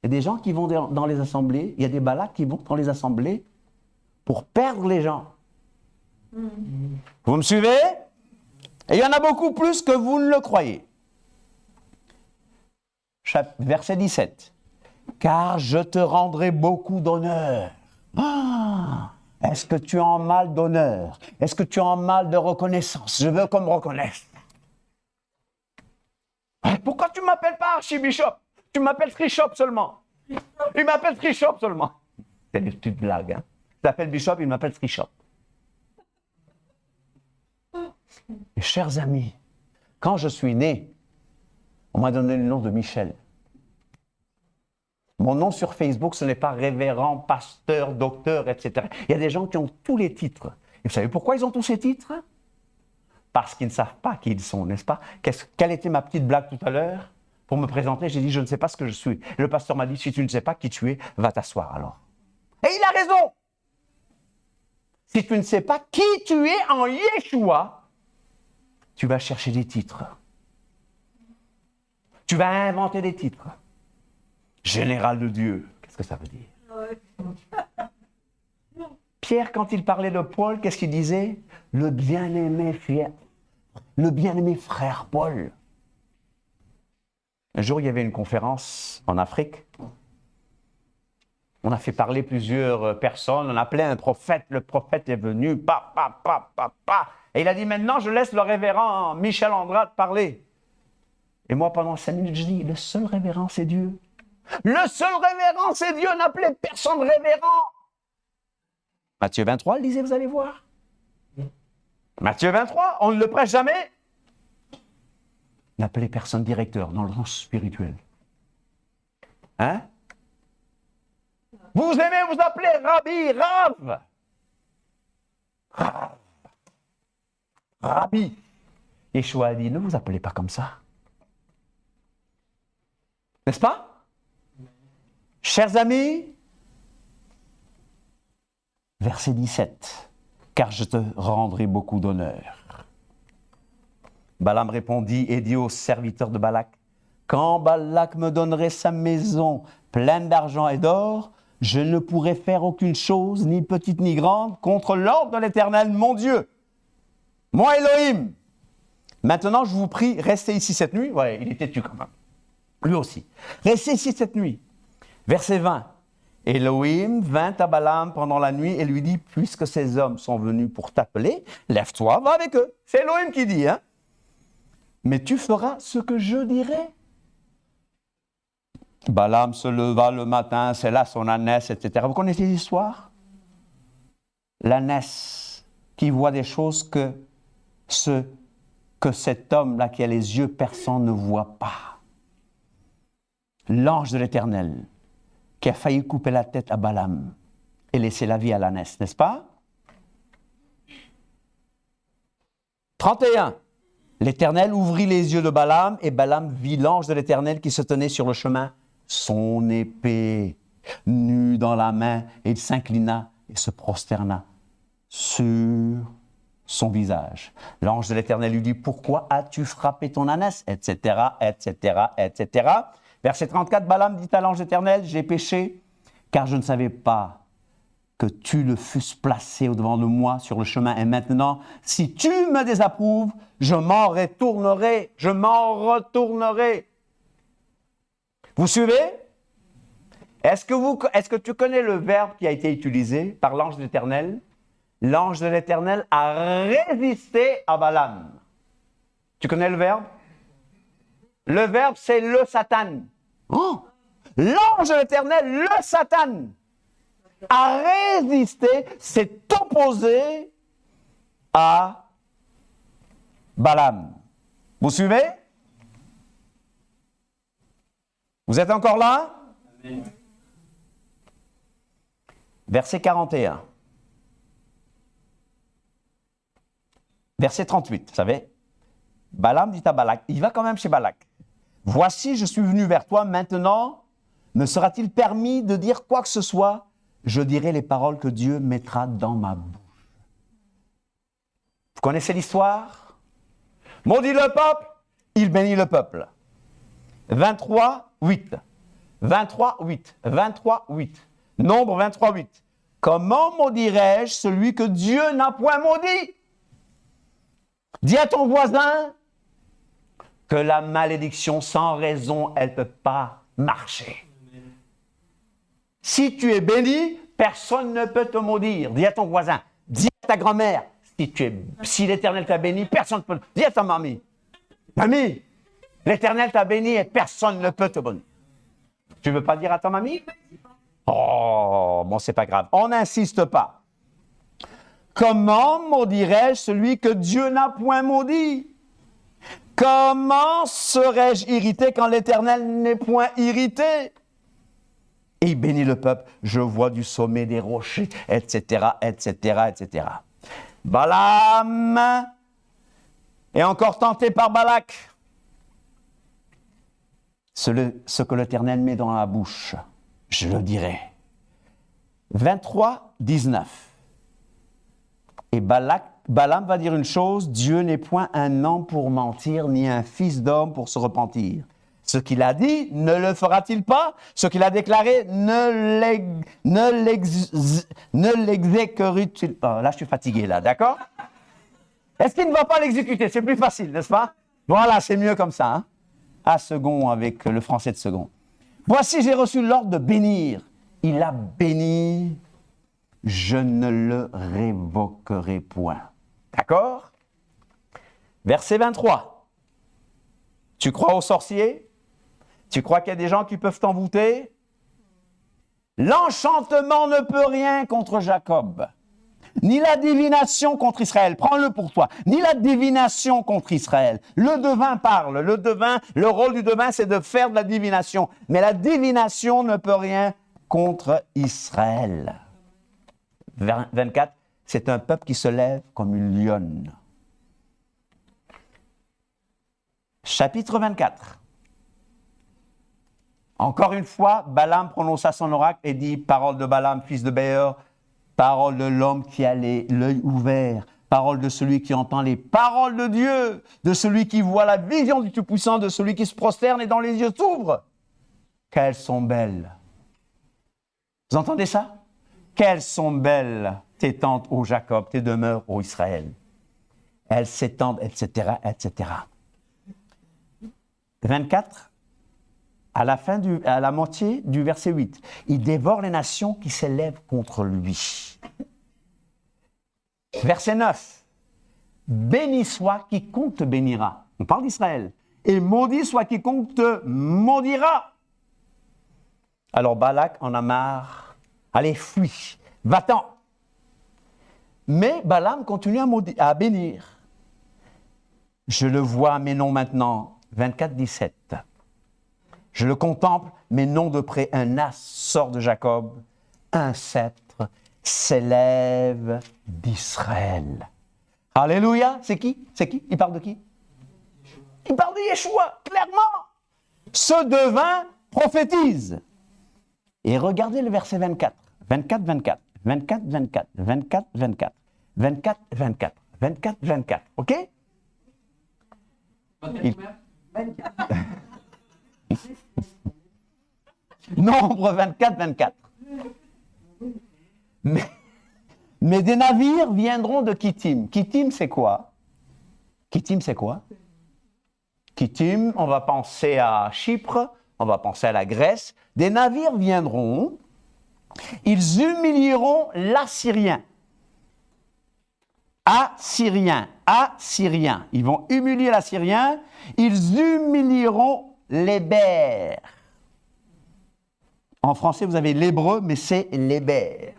Il y a des gens qui vont dans les assemblées, il y a des Balaks qui vont dans les assemblées pour perdre les gens. Vous me suivez? Et il y en a beaucoup plus que vous ne le croyez. Verset 17. Car je te rendrai beaucoup d'honneur. Ah, est-ce que tu as un mal d'honneur? Est-ce que tu as un mal de reconnaissance? Je veux qu'on me reconnaisse. Pourquoi tu ne m'appelles pas Archibishop? Tu m'appelles Trishop seulement. Il m'appelle Trishop seulement. C'est une petite blague. Hein? Je t'appelle Bishop, il m'appelle Trishop. Mes chers amis, quand je suis né, on m'a donné le nom de Michel. Mon nom sur Facebook, ce n'est pas révérend, pasteur, docteur, etc. Il y a des gens qui ont tous les titres. Et vous savez pourquoi ils ont tous ces titres? Parce qu'ils ne savent pas qui ils sont, n'est-ce pas? Quelle était ma petite blague tout à l'heure? Pour me présenter, j'ai dit, je ne sais pas ce que je suis. Le pasteur m'a dit, si tu ne sais pas qui tu es, va t'asseoir alors. Et il a raison! Si tu ne sais pas qui tu es en Yeshua, tu vas chercher des titres. Tu vas inventer des titres. Général de Dieu, qu'est-ce que ça veut dire? Pierre, quand il parlait de Paul, qu'est-ce qu'il disait? Le bien-aimé frère Paul. Un jour, il y avait une conférence en Afrique. On a fait parler plusieurs personnes. On appelait un prophète. Le prophète est venu. Et il a dit, maintenant, je laisse le révérend Michel Andrade parler. Et moi, pendant 5 minutes, je dis, le seul révérend, c'est Dieu. Le seul révérend, c'est Dieu. N'appelez personne révérend. Matthieu 23, lisez, vous allez voir. Matthieu 23, on ne le prêche jamais. N'appelez personne directeur dans le sens spirituel. Hein? Vous aimez vous appeler Rabbi, Rav. Rabbi. Yeshua a dit, ne vous appelez pas comme ça. N'est-ce pas? Chers amis, verset 17, car je te rendrai beaucoup d'honneur. Balaam répondit et dit au serviteur de Balak, quand Balak me donnerait sa maison pleine d'argent et d'or, je ne pourrais faire aucune chose, ni petite ni grande, contre l'ordre de l'Éternel, mon Dieu. Moi, Elohim. Maintenant, je vous prie, restez ici cette nuit. Ouais, il était têtu quand même. Lui aussi. Restez ici cette nuit. Verset 20. Elohim vint à Balaam pendant la nuit et lui dit, puisque ces hommes sont venus pour t'appeler, lève-toi, va avec eux. C'est Elohim qui dit, hein. Mais tu feras ce que je dirai. Balaam se leva le matin, c'est là son ânesse, etc. Vous connaissez l'histoire? L'ânesse qui voit des choses que cet homme-là qui a les yeux perçants ne voit pas. L'ange de l'Éternel qui a failli couper la tête à Balaam et laisser la vie à l'ânesse, n'est-ce pas? 31. L'Éternel ouvrit les yeux de Balaam et Balaam vit l'ange de l'Éternel qui se tenait sur le chemin, son épée nue dans la main, et il s'inclina et se prosterna sur son visage. L'ange de l'Éternel lui dit, pourquoi as-tu frappé ton ânesse, etc., etc., etc. Verset 34, Balaam dit à l'ange éternel, j'ai péché, car je ne savais pas que tu le fusses placé au-devant de moi sur le chemin. Et maintenant, si tu me désapprouves, je m'en retournerai. Vous suivez? Est-ce que tu connais le verbe qui a été utilisé par l'ange de l'Éternel? L'ange de l'Éternel a résisté à Balaam. Tu connais le verbe? Le verbe, c'est le Satan. Oh! L'ange de l'Éternel, le Satan, a résisté, s'est opposé à Balaam. Vous suivez? Vous êtes encore là? Amen. Verset 41. Verset 38, vous savez? Balaam dit à Balak, il va quand même chez Balak. Voici, je suis venu vers toi, maintenant, me sera-t-il permis de dire quoi que ce soit? Je dirai les paroles que Dieu mettra dans ma bouche. Vous connaissez l'histoire? Maudit le peuple, il bénit le peuple. 23, 8. 23, 8. 23, 8. Nombre 23, 8. Comment maudirais-je celui que Dieu n'a point maudit? Dis à ton voisin que la malédiction sans raison, elle ne peut pas marcher. Si tu es béni, personne ne peut te maudire. Dis à ton voisin, dis à ta grand-mère, si l'Éternel t'a béni, personne ne peut. Dis à ta mamie, mamie, l'Éternel t'a béni et personne ne peut te bénir. Tu ne veux pas dire à ta mamie? Oh, bon, c'est pas grave. On n'insiste pas. Comment maudirais-je celui que Dieu n'a point maudit? Comment serais-je irrité quand l'Éternel n'est point irrité? Et il bénit le peuple. Je vois du sommet des rochers, etc., etc., etc. Balaam est encore tenté par Balak. Ce que l'Éternel met dans la bouche, je le dirai. 23, 19. Et Balaam va dire une chose, Dieu n'est point un homme pour mentir, ni un fils d'homme pour se repentir. Ce qu'il a dit, ne le fera-t-il pas? Ce qu'il a déclaré, ne l'exécutera-t-il pas? Là, je suis fatigué, là, d'accord? Est-ce qu'il ne va pas l'exécuter? C'est plus facile, n'est-ce pas? Voilà, c'est mieux comme ça, hein? À second, avec le français de second. Voici, j'ai reçu l'ordre de bénir. Il a béni, je ne le révoquerai point. D'accord? Verset 23. Tu crois aux sorciers? Tu crois qu'il y a des gens qui peuvent t'envoûter? L'enchantement ne peut rien contre Jacob, ni la divination contre Israël. Prends-le pour toi. Ni la divination contre Israël. Le devin parle. Le rôle du devin, c'est de faire de la divination. Mais la divination ne peut rien contre Israël. 24, c'est un peuple qui se lève comme une lionne. Chapitre 24. Encore une fois, Balaam prononça son oracle et dit, parole de Balaam, fils de Béor, parole de l'homme qui a l'œil ouvert, parole de celui qui entend les paroles de Dieu, de celui qui voit la vision du Tout-Puissant, de celui qui se prosterne et dont les yeux s'ouvrent. Qu'elles sont belles. Vous entendez ça? Qu'elles sont belles tes tentes, ô Jacob, tes demeures, ô Israël. Elles s'étendent, etc., etc. 24, à la moitié du verset 8. Il dévore les nations qui s'élèvent contre lui. Verset 9. Béni soit quiconque te bénira. On parle d'Israël. Et maudit soit quiconque te maudira. Alors Balak en a marre. Allez, fuis. Va-t'en. Mais Balaam continue à bénir. Je le vois, mais non maintenant. 24, 17. Je le contemple, mais non de près. Un as sort de Jacob, un sceptre s'élève d'Israël. Alléluia. C'est qui? C'est qui? Il parle de qui? Il parle de Yeshua, clairement. Ce devin prophétise. Et regardez le verset 24. 24, 24. 24, 24. 24, 24. 24, 24. 24, 24. OK? Nombre 24, 24. Mais des navires viendront de Kittim. Kittim, c'est quoi? Kittim, c'est quoi? Kittim, on va penser à Chypre, on va penser à la Grèce. Des navires viendront, ils humilieront l'Assyrien. Assyrien. Ils vont humilier l'Assyrien, ils humilieront l'Héber. En français, vous avez l'hébreu, mais c'est l'Héber.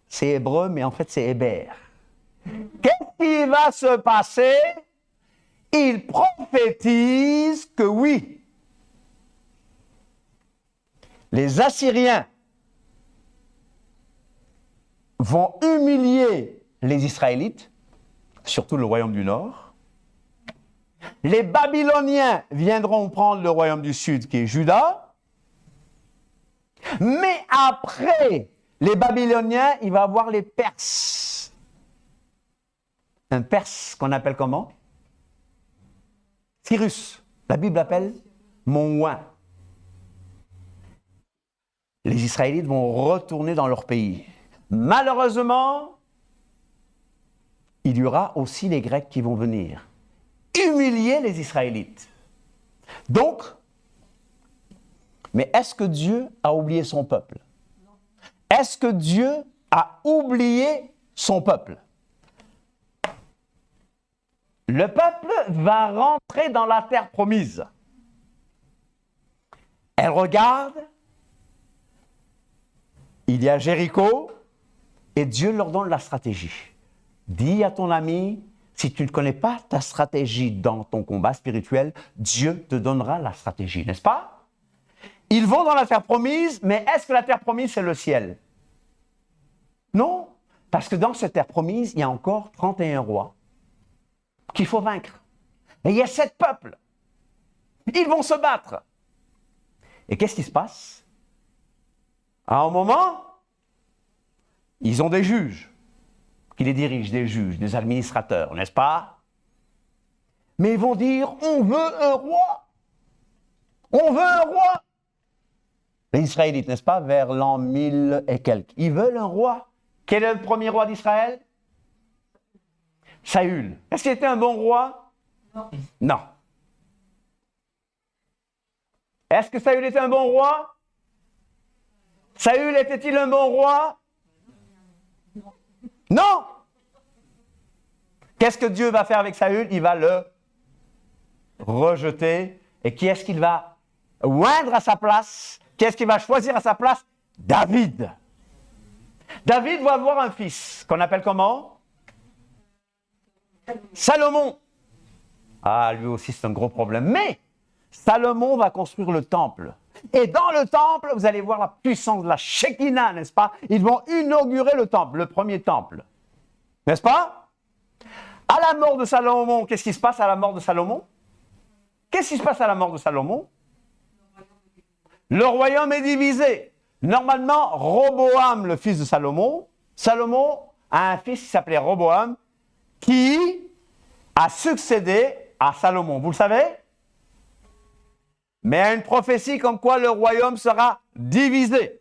C'est hébreu, mais en fait, c'est Héber. Qu'est-ce qui va se passer? Il prophétise que oui, les Assyriens vont humilier les Israélites, surtout le royaume du Nord. Les Babyloniens viendront prendre le royaume du Sud, qui est Juda. Mais après les Babyloniens, il va y avoir les Perses. Un Perse qu'on appelle comment? Cyrus. La Bible appelle mon oint. Les Israélites vont retourner dans leur pays. Malheureusement, il y aura aussi les Grecs qui vont venir humilier les Israélites. Donc, mais est-ce que Dieu a oublié son peuple? Est-ce que Dieu a oublié son peuple? Le peuple va rentrer dans la terre promise. Elle regarde, il y a Jéricho, et Dieu leur donne la stratégie. Dis à ton ami, si tu ne connais pas ta stratégie dans ton combat spirituel, Dieu te donnera la stratégie, n'est-ce pas? Ils vont dans la terre promise, mais est-ce que la terre promise, c'est le ciel? Non, parce que dans cette terre promise, il y a encore 31 rois qu'il faut vaincre. Et il y a 7 peuples. Ils vont se battre. Et qu'est-ce qui se passe? À un moment, ils ont des juges qui les dirigent, des juges, des administrateurs, n'est-ce pas? Mais ils vont dire, on veut un roi. On veut un roi. Les Israélites, n'est-ce pas, vers l'an 1000 et quelques. Ils veulent un roi. Quel est le premier roi d'Israël? Saül. Est-ce qu'il était un bon roi? Non. Non. Est-ce que Saül était un bon roi? Saül était-il un bon roi? Non. Qu'est-ce que Dieu va faire avec Saül? Il va le rejeter. Et qui est-ce qu'il va oindre à sa place? Qui est-ce qu'il va choisir à sa place? David. David va avoir un fils qu'on appelle comment? Salomon. Ah, lui aussi, c'est un gros problème. Mais Salomon va construire le temple. Et dans le temple, vous allez voir la puissance de la Shekinah, n'est-ce pas? Ils vont inaugurer le temple, le premier temple. N'est-ce pas? À la mort de Salomon, qu'est-ce qui se passe à la mort de Salomon? Qu'est-ce qui se passe à la mort de Salomon? Le royaume est divisé. Normalement, Roboam, le fils de Salomon, Salomon a un fils qui s'appelait Roboam, qui a succédé à Salomon. Vous le savez? Mais il y a une prophétie comme quoi le royaume sera divisé.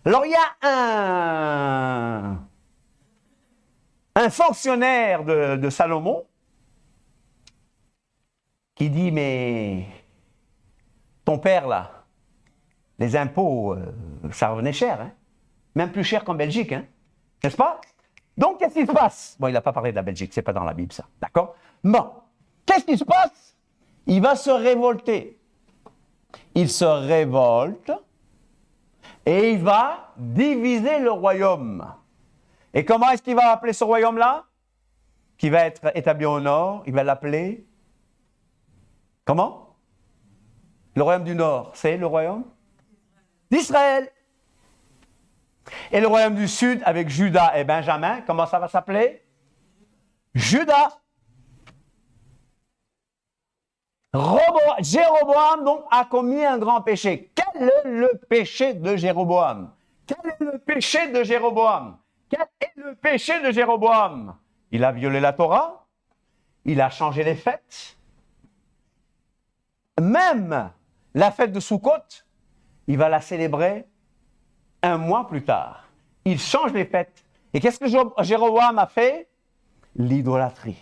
Alors il y a un fonctionnaire de Salomon qui dit, mais ton père là, les impôts, ça revenait cher, hein? Même plus cher qu'en Belgique, hein? N'est-ce pas? Donc, qu'est-ce qui se passe? Bon, il n'a pas parlé de la Belgique, c'est pas dans la Bible, ça, d'accord? Bon, qu'est-ce qui se passe? Il va se révolter. Il se révolte et il va diviser le royaume. Et comment est-ce qu'il va appeler ce royaume-là? Qui va être établi au nord, il va l'appeler... Comment? Le royaume du nord, c'est le royaume d'Israël. Et le royaume du sud, avec Juda et Benjamin, comment ça va s'appeler? Juda. Jéroboam, donc, a commis un grand péché. Quel est le péché de Jéroboam? Quel est le péché de Jéroboam? Quel est le péché de Jéroboam? Il a violé la Torah, il a changé les fêtes. Même la fête de Soukhot, il va la célébrer un mois plus tard. Il change les fêtes. Et qu'est-ce que Jéroboam a fait? L'idolâtrie.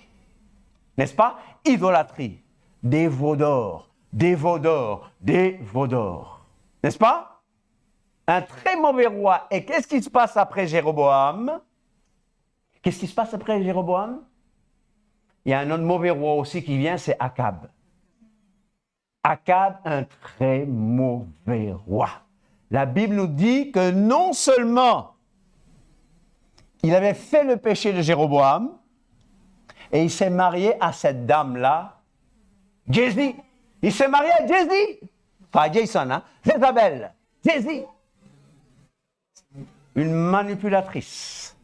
N'est-ce pas? Idolâtrie. Des veaux d'or, des veaux d'or, des veaux d'or. N'est-ce pas? Un très mauvais roi. Et qu'est-ce qui se passe après Jéroboam? Qu'est-ce qui se passe après Jéroboam? Il y a un autre mauvais roi aussi qui vient, c'est Akab. Akab, un très mauvais roi. La Bible nous dit que non seulement il avait fait le péché de Jéroboam, et il s'est marié à cette dame-là, Jézabel. Il s'est marié à Jézabel. Pas Jason, hein? Jézabel. Jézabel. Une manipulatrice.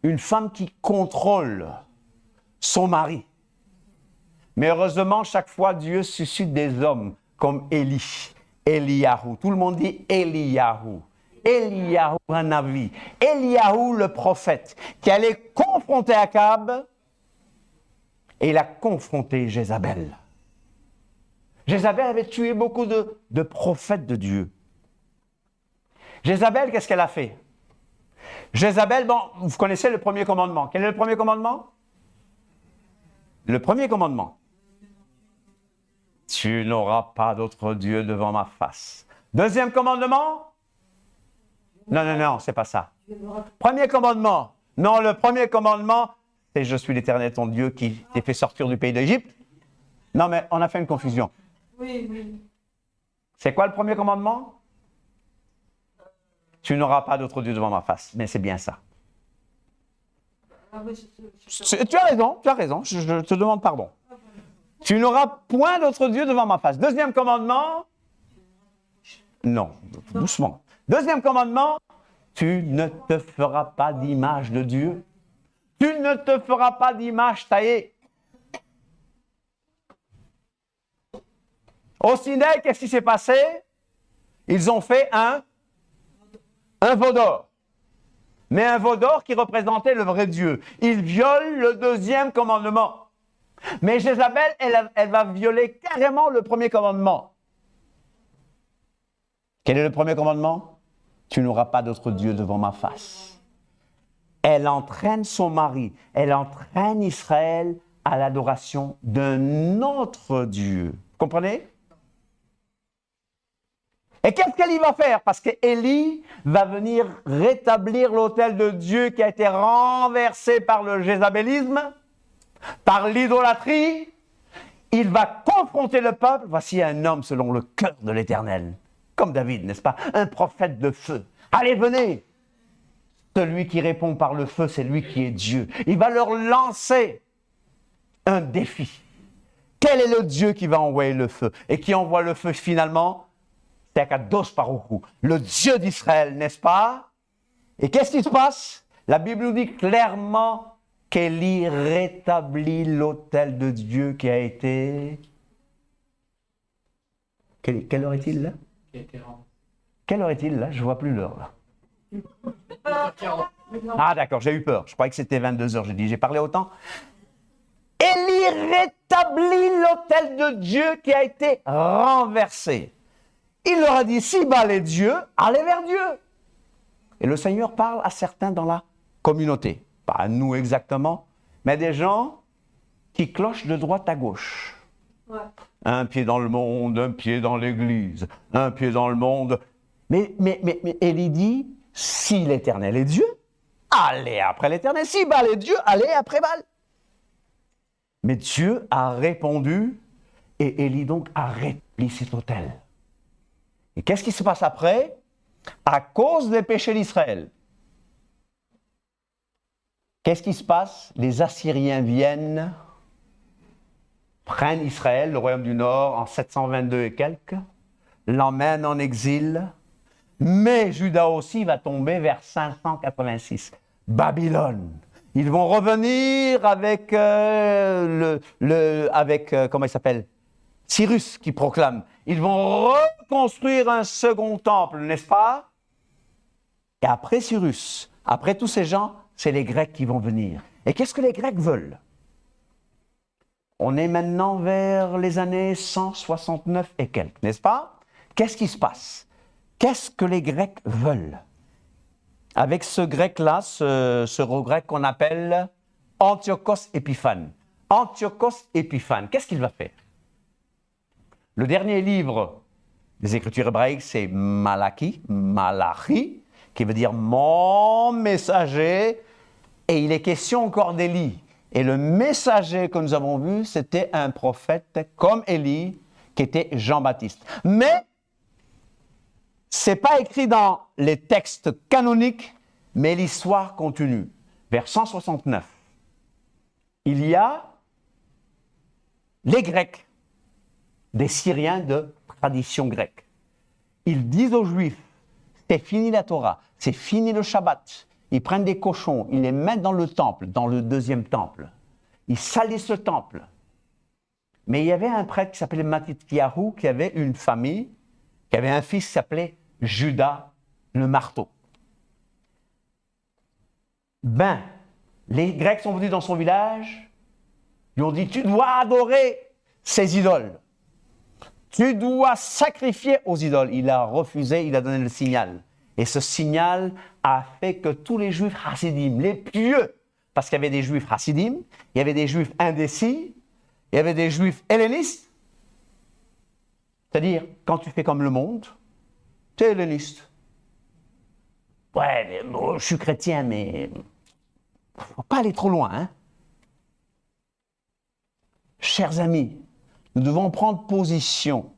Une femme qui contrôle son mari. Mais heureusement, chaque fois, Dieu suscite des hommes comme Élie, Eliyahu. Tout le monde dit Eliyahu. Eliyahu, un navi. Eliyahu, le prophète, qui allait confronter Akab, et il a confronté Jézabel. Jézabel avait tué beaucoup de prophètes de Dieu. Jézabel, qu'est-ce qu'elle a fait? Jézabel, bon, vous connaissez le premier commandement. Quel est le premier commandement? Le premier commandement. Tu n'auras pas d'autre Dieu devant ma face. Deuxième commandement? Non, c'est pas ça. Premier commandement. Non, le premier commandement, c'est je suis l'Éternel ton Dieu qui t'ai fait sortir du pays d'Égypte. Non, mais on a fait une confusion. Oui. C'est quoi le premier commandement? Tu n'auras pas d'autre Dieu devant ma face. Mais c'est bien ça. Ah oui, Tu as raison, je te demande pardon. Tu n'auras point d'autre Dieu devant ma face. Deuxième commandement, Non, doucement. Deuxième commandement, tu ne te feras pas d'image de Dieu. Tu ne te feras pas d'image taillée. Au Sinaï, qu'est-ce qui s'est passé? Ils ont fait un veau d'or. Mais un veau d'or qui représentait le vrai Dieu. Ils violent le deuxième commandement. Mais Jézabel, elle va violer carrément le premier commandement. Quel est le premier commandement? Tu n'auras pas d'autre Dieu devant ma face. Elle entraîne son mari, elle entraîne Israël à l'adoration d'un autre Dieu. Vous comprenez? Et qu'est-ce qu'Élie va faire? Parce qu'Élie va venir rétablir l'autel de Dieu qui a été renversé par le jézabélisme, par l'idolâtrie. Il va confronter le peuple. Voici un homme selon le cœur de l'Éternel. Comme David, n'est-ce pas? Un prophète de feu. Allez, venez! Celui qui répond par le feu, c'est lui qui est Dieu. Il va leur lancer un défi. Quel est le Dieu qui va envoyer le feu? Et qui envoie le feu finalement? C'est Akadosh Baruch Hu, le Dieu d'Israël, n'est-ce pas? Et qu'est-ce qui se passe? La Bible nous dit clairement qu'Élie rétablit l'autel de Dieu qui a été... Quelle heure est-il là? Quelle heure est-il là? Je ne vois plus l'heure là. Ah d'accord, j'ai eu peur. Je croyais que c'était 22 heures. J'ai parlé autant. Élie rétablit l'autel de Dieu qui a été renversé. Il leur a dit, si bas les dieux, allez vers Dieu. Et le Seigneur parle à certains dans la communauté. Pas à nous exactement, mais des gens qui clochent de droite à gauche. Ouais. Un pied dans le monde, un pied dans l'église, un pied dans le monde. Mais Élie dit, si l'Éternel est Dieu, allez après l'Éternel. Si Baal est Dieu, allez après Baal. Mais Dieu a répondu et Élie donc a rétabli cet autel. Et qu'est-ce qui se passe après? À cause des péchés d'Israël. Qu'est-ce qui se passe? Les Assyriens viennent, prennent Israël, le royaume du Nord, en 722 et quelques, l'emmènent en exil, mais Juda aussi va tomber vers 586. Babylone. Ils vont revenir avec, comment il s'appelle? Cyrus qui proclame. Ils vont reconstruire un second temple, n'est-ce pas? Et après Cyrus, après tous ces gens, c'est les Grecs qui vont venir. Et qu'est-ce que les Grecs veulent? On est maintenant vers les années 169 et quelques, n'est-ce pas? Qu'est-ce qui se passe? Qu'est-ce que les Grecs veulent? Avec ce grec-là, ce grec qu'on appelle Antiochos Épiphane. Antiochos Épiphane, qu'est-ce qu'il va faire? Le dernier livre des Écritures hébraïques, c'est Malachi, qui veut dire « mon messager », et il est question encore d'Élie. Et le messager que nous avons vu, c'était un prophète comme Élie, qui était Jean-Baptiste. Mais ce n'est pas écrit dans les textes canoniques, mais l'histoire continue. Vers 169, il y a les Grecs, des Syriens de tradition grecque. Ils disent aux Juifs, c'est fini la Torah, c'est fini le Shabbat. Ils prennent des cochons, ils les mettent dans le temple, dans le deuxième temple. Ils salissent le temple. Mais il y avait un prêtre qui s'appelait Mattityahu, qui avait une famille, qui avait un fils qui s'appelait Judas le marteau. Les Grecs sont venus dans son village, ils ont dit, tu dois adorer ces idoles. Tu dois sacrifier aux idoles. Il a refusé, il a donné le signal. Et ce signal a fait que tous les Juifs chassidim, les pieux, parce qu'il y avait des Juifs chassidim, il y avait des Juifs indécis, il y avait des Juifs hellénistes. C'est-à-dire, quand tu fais comme le monde, tu es helléniste. Ouais, mais bon, je suis chrétien, mais il ne faut pas aller trop loin. Hein? Chers amis, nous devons prendre position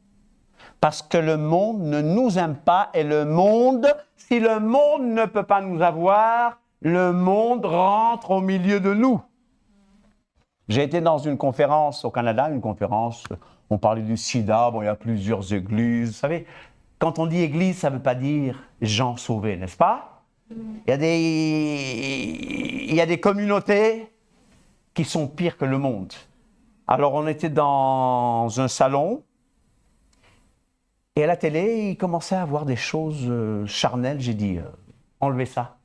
parce que le monde ne nous aime pas et le monde, si le monde ne peut pas nous avoir, le monde rentre au milieu de nous. J'ai été dans une conférence au Canada, on parlait du sida, bon, il y a plusieurs églises, vous savez, quand on dit Église, ça ne veut pas dire gens sauvés, n'est-ce pas? Il y a des communautés qui sont pires que le monde. Alors, on était dans un salon et à la télé, il commençait à voir des choses charnelles. J'ai dit, enlevez ça.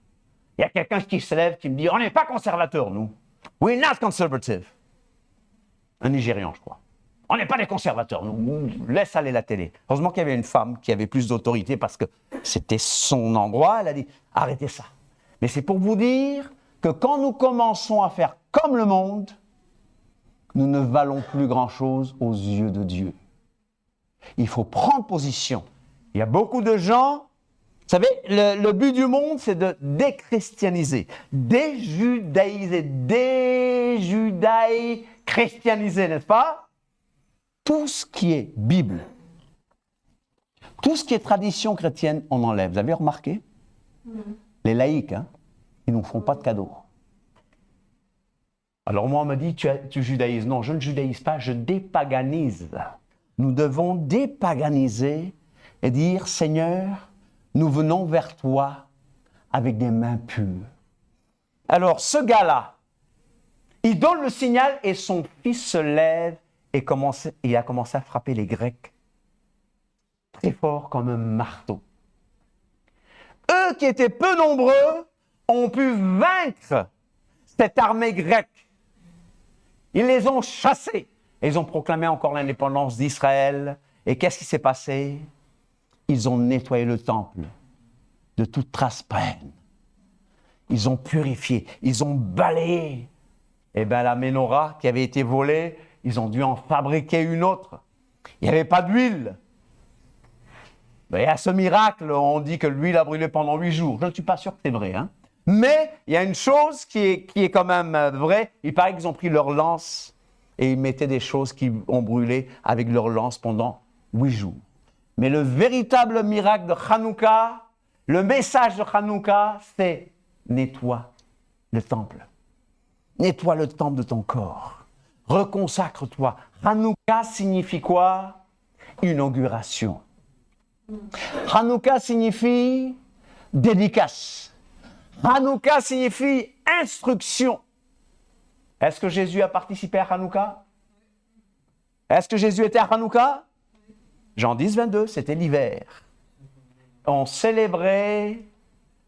Il y a quelqu'un qui se lève, qui me dit, on n'est pas conservateurs, nous. We're not conservative. Un Nigérian, je crois. On n'est pas des conservateurs, nous. Laisse aller la télé. Heureusement qu'il y avait une femme qui avait plus d'autorité parce que c'était son endroit. Elle a dit, arrêtez ça. Mais c'est pour vous dire que quand nous commençons à faire comme le monde, nous ne valons plus grand-chose aux yeux de Dieu. Il faut prendre position. Il y a beaucoup de gens, vous savez, le but du monde, c'est de déchristianiser, déjudaïser, déjudaï-christianiser, n'est-ce pas? Tout ce qui est Bible, tout ce qui est tradition chrétienne, on enlève. Vous avez remarqué? Les laïcs, hein, ils ne nous font pas de cadeaux. Alors moi, on me dit, tu judaïses. Non, je ne judaïse pas, je dépaganise. Nous devons dépaganiser et dire, Seigneur, nous venons vers toi avec des mains pures. Alors, ce gars-là, il donne le signal et son fils se lève et il a commencé à frapper les Grecs très fort comme un marteau. Eux qui étaient peu nombreux ont pu vaincre cette armée grecque. Ils les ont chassés. Et ils ont proclamé encore l'indépendance d'Israël. Et qu'est-ce qui s'est passé? Ils ont nettoyé le temple de toute trace païenne. Ils ont purifié, ils ont balayé. Et bien la menorah qui avait été volée, ils ont dû en fabriquer une autre. Il n'y avait pas d'huile. Et à ce miracle, on dit que l'huile a brûlé pendant 8 jours. Je ne suis pas sûr que c'est vrai, hein? Mais il y a une chose qui est quand même vraie. Il paraît qu'ils ont pris leur lance et ils mettaient des choses qui ont brûlé avec leur lance pendant 8 jours. Mais le véritable miracle de Hanouka, le message de Hanouka, c'est nettoie le temple. Nettoie le temple de ton corps. Reconsacre-toi. Hanouka signifie quoi? Inauguration. Hanouka signifie dédicace. Hanouka signifie instruction. Est-ce que Jésus a participé à Hanouka? Est-ce que Jésus était à Hanouka? Jean 10, 22, c'était l'hiver. On célébrait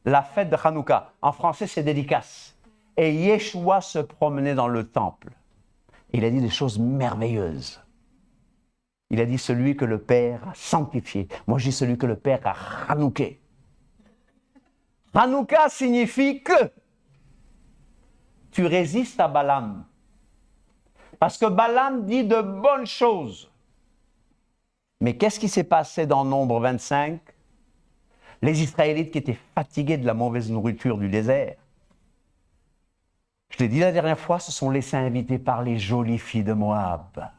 la fête de Hanouka. En français, c'est dédicace. Et Yeshua se promenait dans le temple. Il a dit des choses merveilleuses. Il a dit celui que le Père a sanctifié. Moi, je dis celui que le Père a Hanouké. Hanouka signifie que tu résistes à Balaam. Parce que Balaam dit de bonnes choses. Mais qu'est-ce qui s'est passé dans Nombre 25? Les Israélites qui étaient fatigués de la mauvaise nourriture du désert. Je l'ai dit la dernière fois, se sont laissés inviter par les jolies filles de Moab.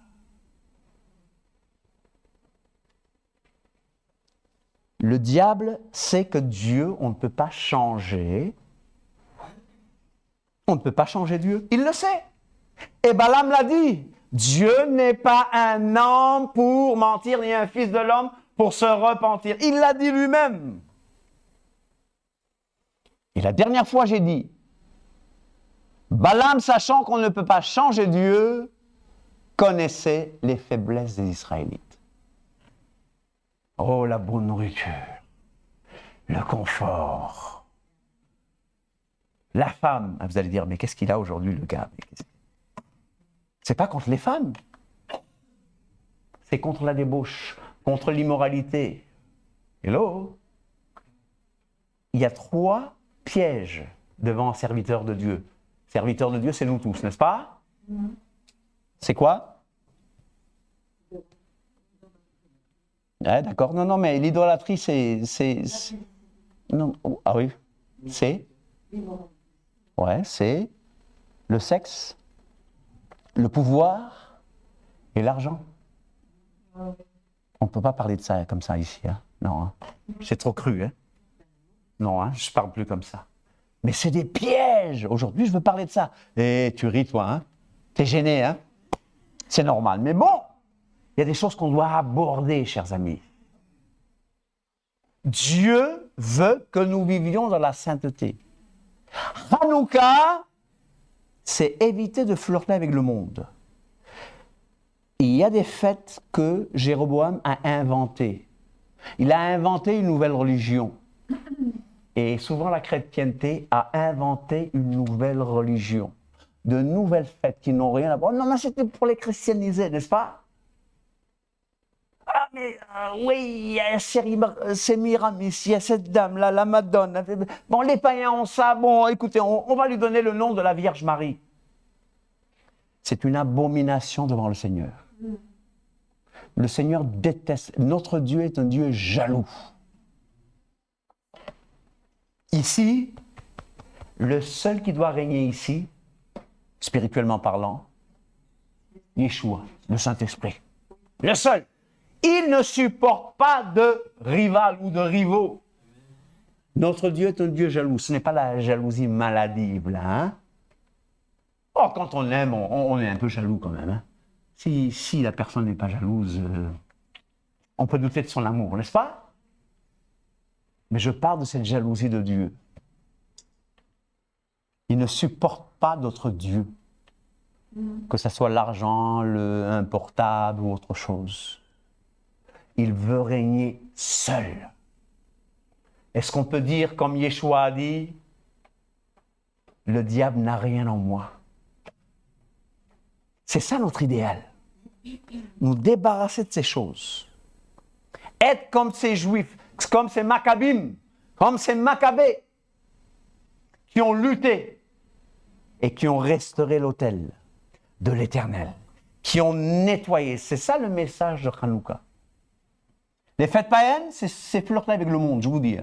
Le diable sait que Dieu, on ne peut pas changer. On ne peut pas changer Dieu. Il le sait. Et Balaam l'a dit. Dieu n'est pas un homme pour mentir, ni un fils de l'homme pour se repentir. Il l'a dit lui-même. Et la dernière fois, j'ai dit, Balaam, sachant qu'on ne peut pas changer Dieu, connaissait les faiblesses des Israélites. Oh, la bonne nourriture, le confort, la femme. Vous allez dire, mais qu'est-ce qu'il a aujourd'hui, le gars? C'est pas contre les femmes. C'est contre la débauche, contre l'immoralité. Hello? Il y a 3 pièges devant un serviteur de Dieu. Serviteur de Dieu, c'est nous tous, n'est-ce pas? C'est quoi? D'accord. Non, mais l'idolâtrie, c'est... Non. Ah oui. C'est? Ouais, c'est le sexe, le pouvoir et l'argent. On ne peut pas parler de ça comme ça ici. Hein? Non, hein? C'est trop cru. Hein? Non, hein? Je ne parle plus comme ça. Mais c'est des pièges. Aujourd'hui, je veux parler de ça. Et tu ris, toi. Hein? T'es gêné. Hein? C'est normal. Mais bon, il y a des choses qu'on doit aborder, chers amis. Dieu veut que nous vivions dans la sainteté. Hanouka, c'est éviter de flirter avec le monde. Il y a des fêtes que Jéroboam a inventées. Il a inventé une nouvelle religion. Et souvent la chrétienté a inventé une nouvelle religion. De nouvelles fêtes qui n'ont rien à voir. Non, mais c'était pour les christianiser, n'est-ce pas? Ah, mais oui, il y a Sémiramis, il y a cette dame-là, la Madone. Bon, les païens ont ça. Bon, écoutez, on va lui donner le nom de la Vierge Marie. C'est une abomination devant le Seigneur. Le Seigneur déteste. Notre Dieu est un Dieu jaloux. Ici, le seul qui doit régner ici, spirituellement parlant, Yeshua, le Saint-Esprit. Le seul. Il ne supporte pas de rival ou de rivaux. Notre Dieu est un Dieu jaloux. Ce n'est pas la jalousie maladive, là. Hein? Oh, quand on aime, on est un peu jaloux quand même. Hein? Si la personne n'est pas jalouse, on peut douter de son amour, n'est-ce pas? Mais je parle de cette jalousie de Dieu. Il ne supporte pas d'autre Dieu, que ce soit l'argent, un portable ou autre chose. Il veut régner seul. Est-ce qu'on peut dire, comme Yeshua a dit, le diable n'a rien en moi? C'est ça notre idéal. Nous débarrasser de ces choses. Être comme ces Juifs, comme ces Maccabim, comme ces Maccabées, qui ont lutté et qui ont restauré l'autel de l'Éternel, qui ont nettoyé. C'est ça le message de Hanouka. Les fêtes païennes, c'est flirter avec le monde, je vous dis.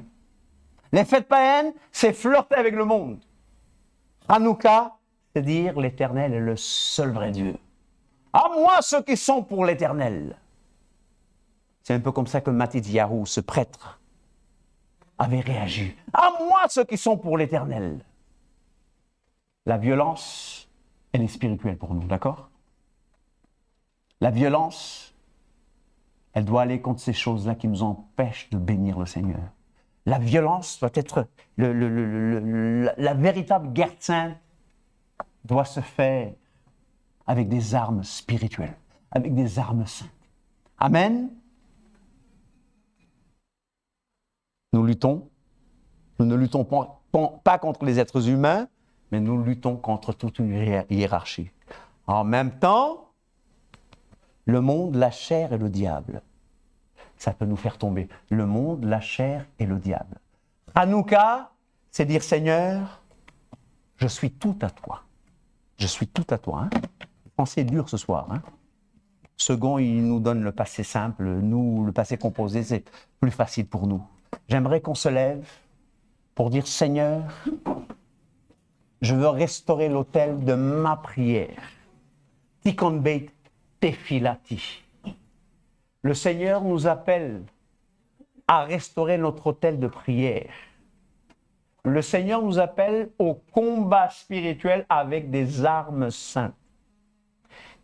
Les fêtes païennes, c'est flirter avec le monde. Hanouka, c'est dire l'Éternel est le seul vrai Dieu. À moi ceux qui sont pour l'Éternel. C'est un peu comme ça que Matidyahu, ce prêtre, avait réagi. À moi ceux qui sont pour l'Éternel. La violence, elle est spirituelle pour nous, d'accord? La violence, elle doit aller contre ces choses-là qui nous empêchent de bénir le Seigneur. La violence doit être, la véritable guerre sainte doit se faire avec des armes spirituelles, avec des armes saintes. Amen. Nous luttons. Nous ne luttons pas contre les êtres humains, mais nous luttons contre toute une hiérarchie. En même temps, le monde, la chair et le diable. Ça peut nous faire tomber. Le monde, la chair et le diable. Hanouka, c'est dire Seigneur, je suis tout à toi. Je suis tout à toi. Hein? Pensez dur ce soir. Hein? Second, il nous donne le passé simple. Nous, le passé composé, c'est plus facile pour nous. J'aimerais qu'on se lève pour dire Seigneur, je veux restaurer l'autel de ma prière. Tikon beit tefilati. Le Seigneur nous appelle à restaurer notre autel de prière. Le Seigneur nous appelle au combat spirituel avec des armes saintes.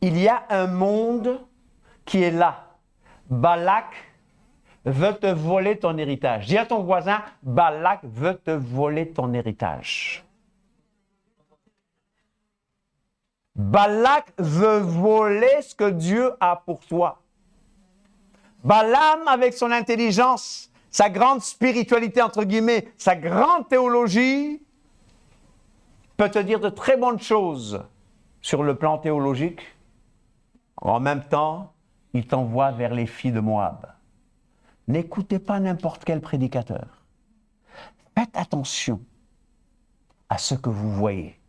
Il y a un monde qui est là. Balak veut te voler ton héritage. Dis à ton voisin, Balak veut te voler ton héritage. Balak veut voler ce que Dieu a pour toi. Balaam, avec son intelligence, sa grande spiritualité, entre guillemets, sa grande théologie, peut te dire de très bonnes choses sur le plan théologique. En même temps, il t'envoie vers les filles de Moab. N'écoutez pas n'importe quel prédicateur. Faites attention à ce que vous voyez.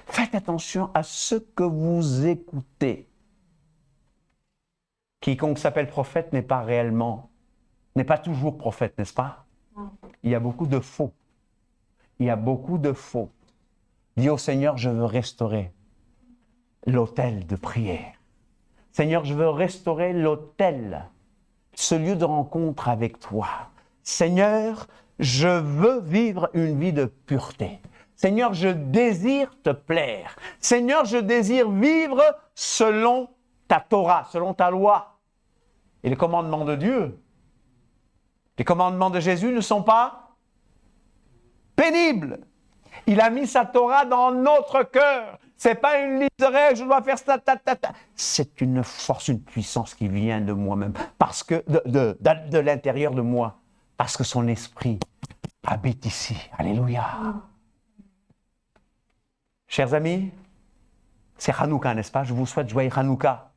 Faites attention à ce que vous écoutez. Quiconque s'appelle prophète n'est pas toujours prophète, n'est-ce pas? Il y a beaucoup de faux. Il y a beaucoup de faux. Dis au Seigneur, je veux restaurer l'autel de prière. Seigneur, je veux restaurer l'autel, ce lieu de rencontre avec toi. Seigneur, je veux vivre une vie de pureté. Seigneur, je désire te plaire. Seigneur, je désire vivre selon ta Torah, selon ta loi et les commandements de Dieu. Les commandements de Jésus ne sont pas pénibles. Il a mis sa Torah dans notre cœur. Ce n'est pas une liste de règles, je dois faire ça, C'est une force, une puissance qui vient de moi-même, parce que de l'intérieur de moi, parce que son esprit habite ici. Alléluia. Chers amis, c'est Hanouka, n'est-ce pas? Je vous souhaite joyeux Hanouka.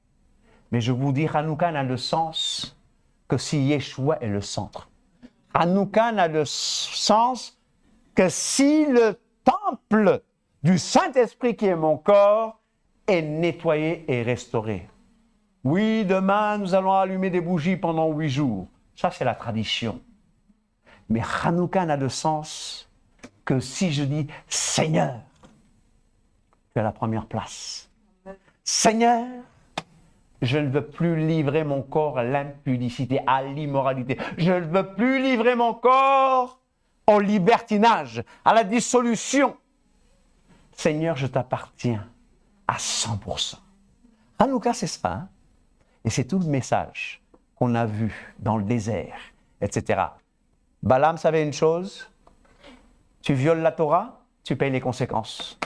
Mais je vous dis, Hanouka n'a le sens que si Yeshua est le centre. Hanouka n'a le sens que si le temple du Saint-Esprit qui est mon corps est nettoyé et restauré. Oui, demain, nous allons allumer des bougies pendant 8 jours. Ça, c'est la tradition. Mais Hanouka n'a de sens que si je dis « Seigneur », tu es à la première place. Seigneur, je ne veux plus livrer mon corps à l'impudicité, à l'immoralité. Je ne veux plus livrer mon corps au libertinage, à la dissolution. Seigneur, je t'appartiens à 100%. Hanouka, c'est ça. Hein? Et c'est tout le message qu'on a vu dans le désert, etc. Balaam savait une chose, tu violes la Torah, tu payes les conséquences.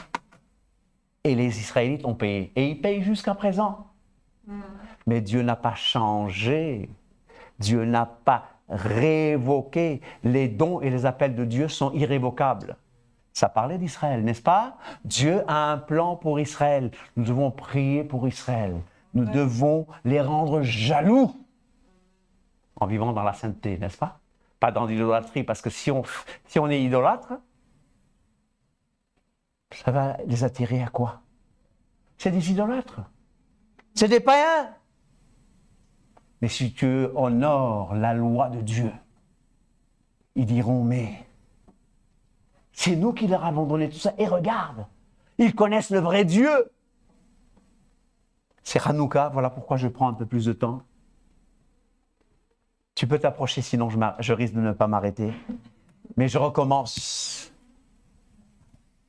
Et les Israélites ont payé. Et ils payent jusqu'à présent. Mais Dieu n'a pas changé. Dieu n'a pas révoqué. Les dons et les appels de Dieu sont irrévocables. Ça parlait d'Israël, n'est-ce pas? Dieu a un plan pour Israël. Nous devons prier pour Israël. Nous devons les rendre jaloux en vivant dans la sainteté, n'est-ce pas? Pas dans l'idolâtrie, parce que si on est idolâtre, ça va les attirer à quoi? C'est des idolâtres. C'est des païens. Mais si tu honores la loi de Dieu, ils diront, mais c'est nous qui leur avons donné tout ça. Et regarde, ils connaissent le vrai Dieu. C'est Hanouka, voilà pourquoi je prends un peu plus de temps. Tu peux t'approcher, sinon je risque de ne pas m'arrêter. Mais je recommence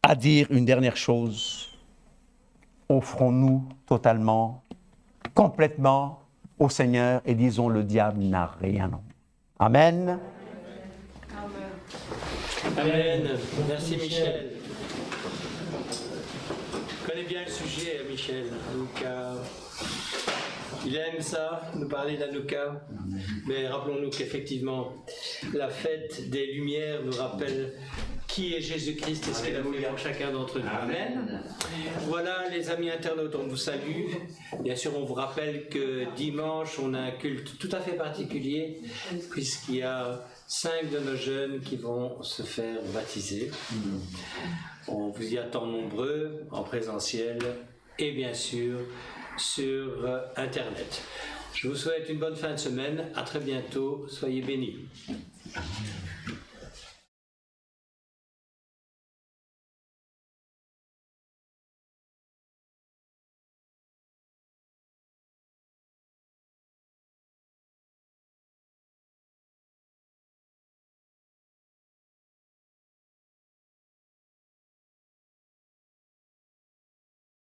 à dire une dernière chose. Offrons-nous totalement, complètement au Seigneur et disons, le diable n'a rien. Amen. Amen. Merci Michel. Je connais bien le sujet, Michel. Hanouka. Il aime ça, nous parler d'Hanouka. Mais rappelons-nous qu'effectivement, la fête des Lumières nous rappelle qui est Jésus-Christ et ce qu'il a fait pour chacun d'entre nous. Amen. Voilà, les amis internautes, on vous salue. Bien sûr, on vous rappelle que dimanche, on a un culte tout à fait particulier, puisqu'il y a 5 de nos jeunes qui vont se faire baptiser. On vous y attend nombreux, en présentiel et bien sûr sur Internet. Je vous souhaite une bonne fin de semaine. À très bientôt. Soyez bénis.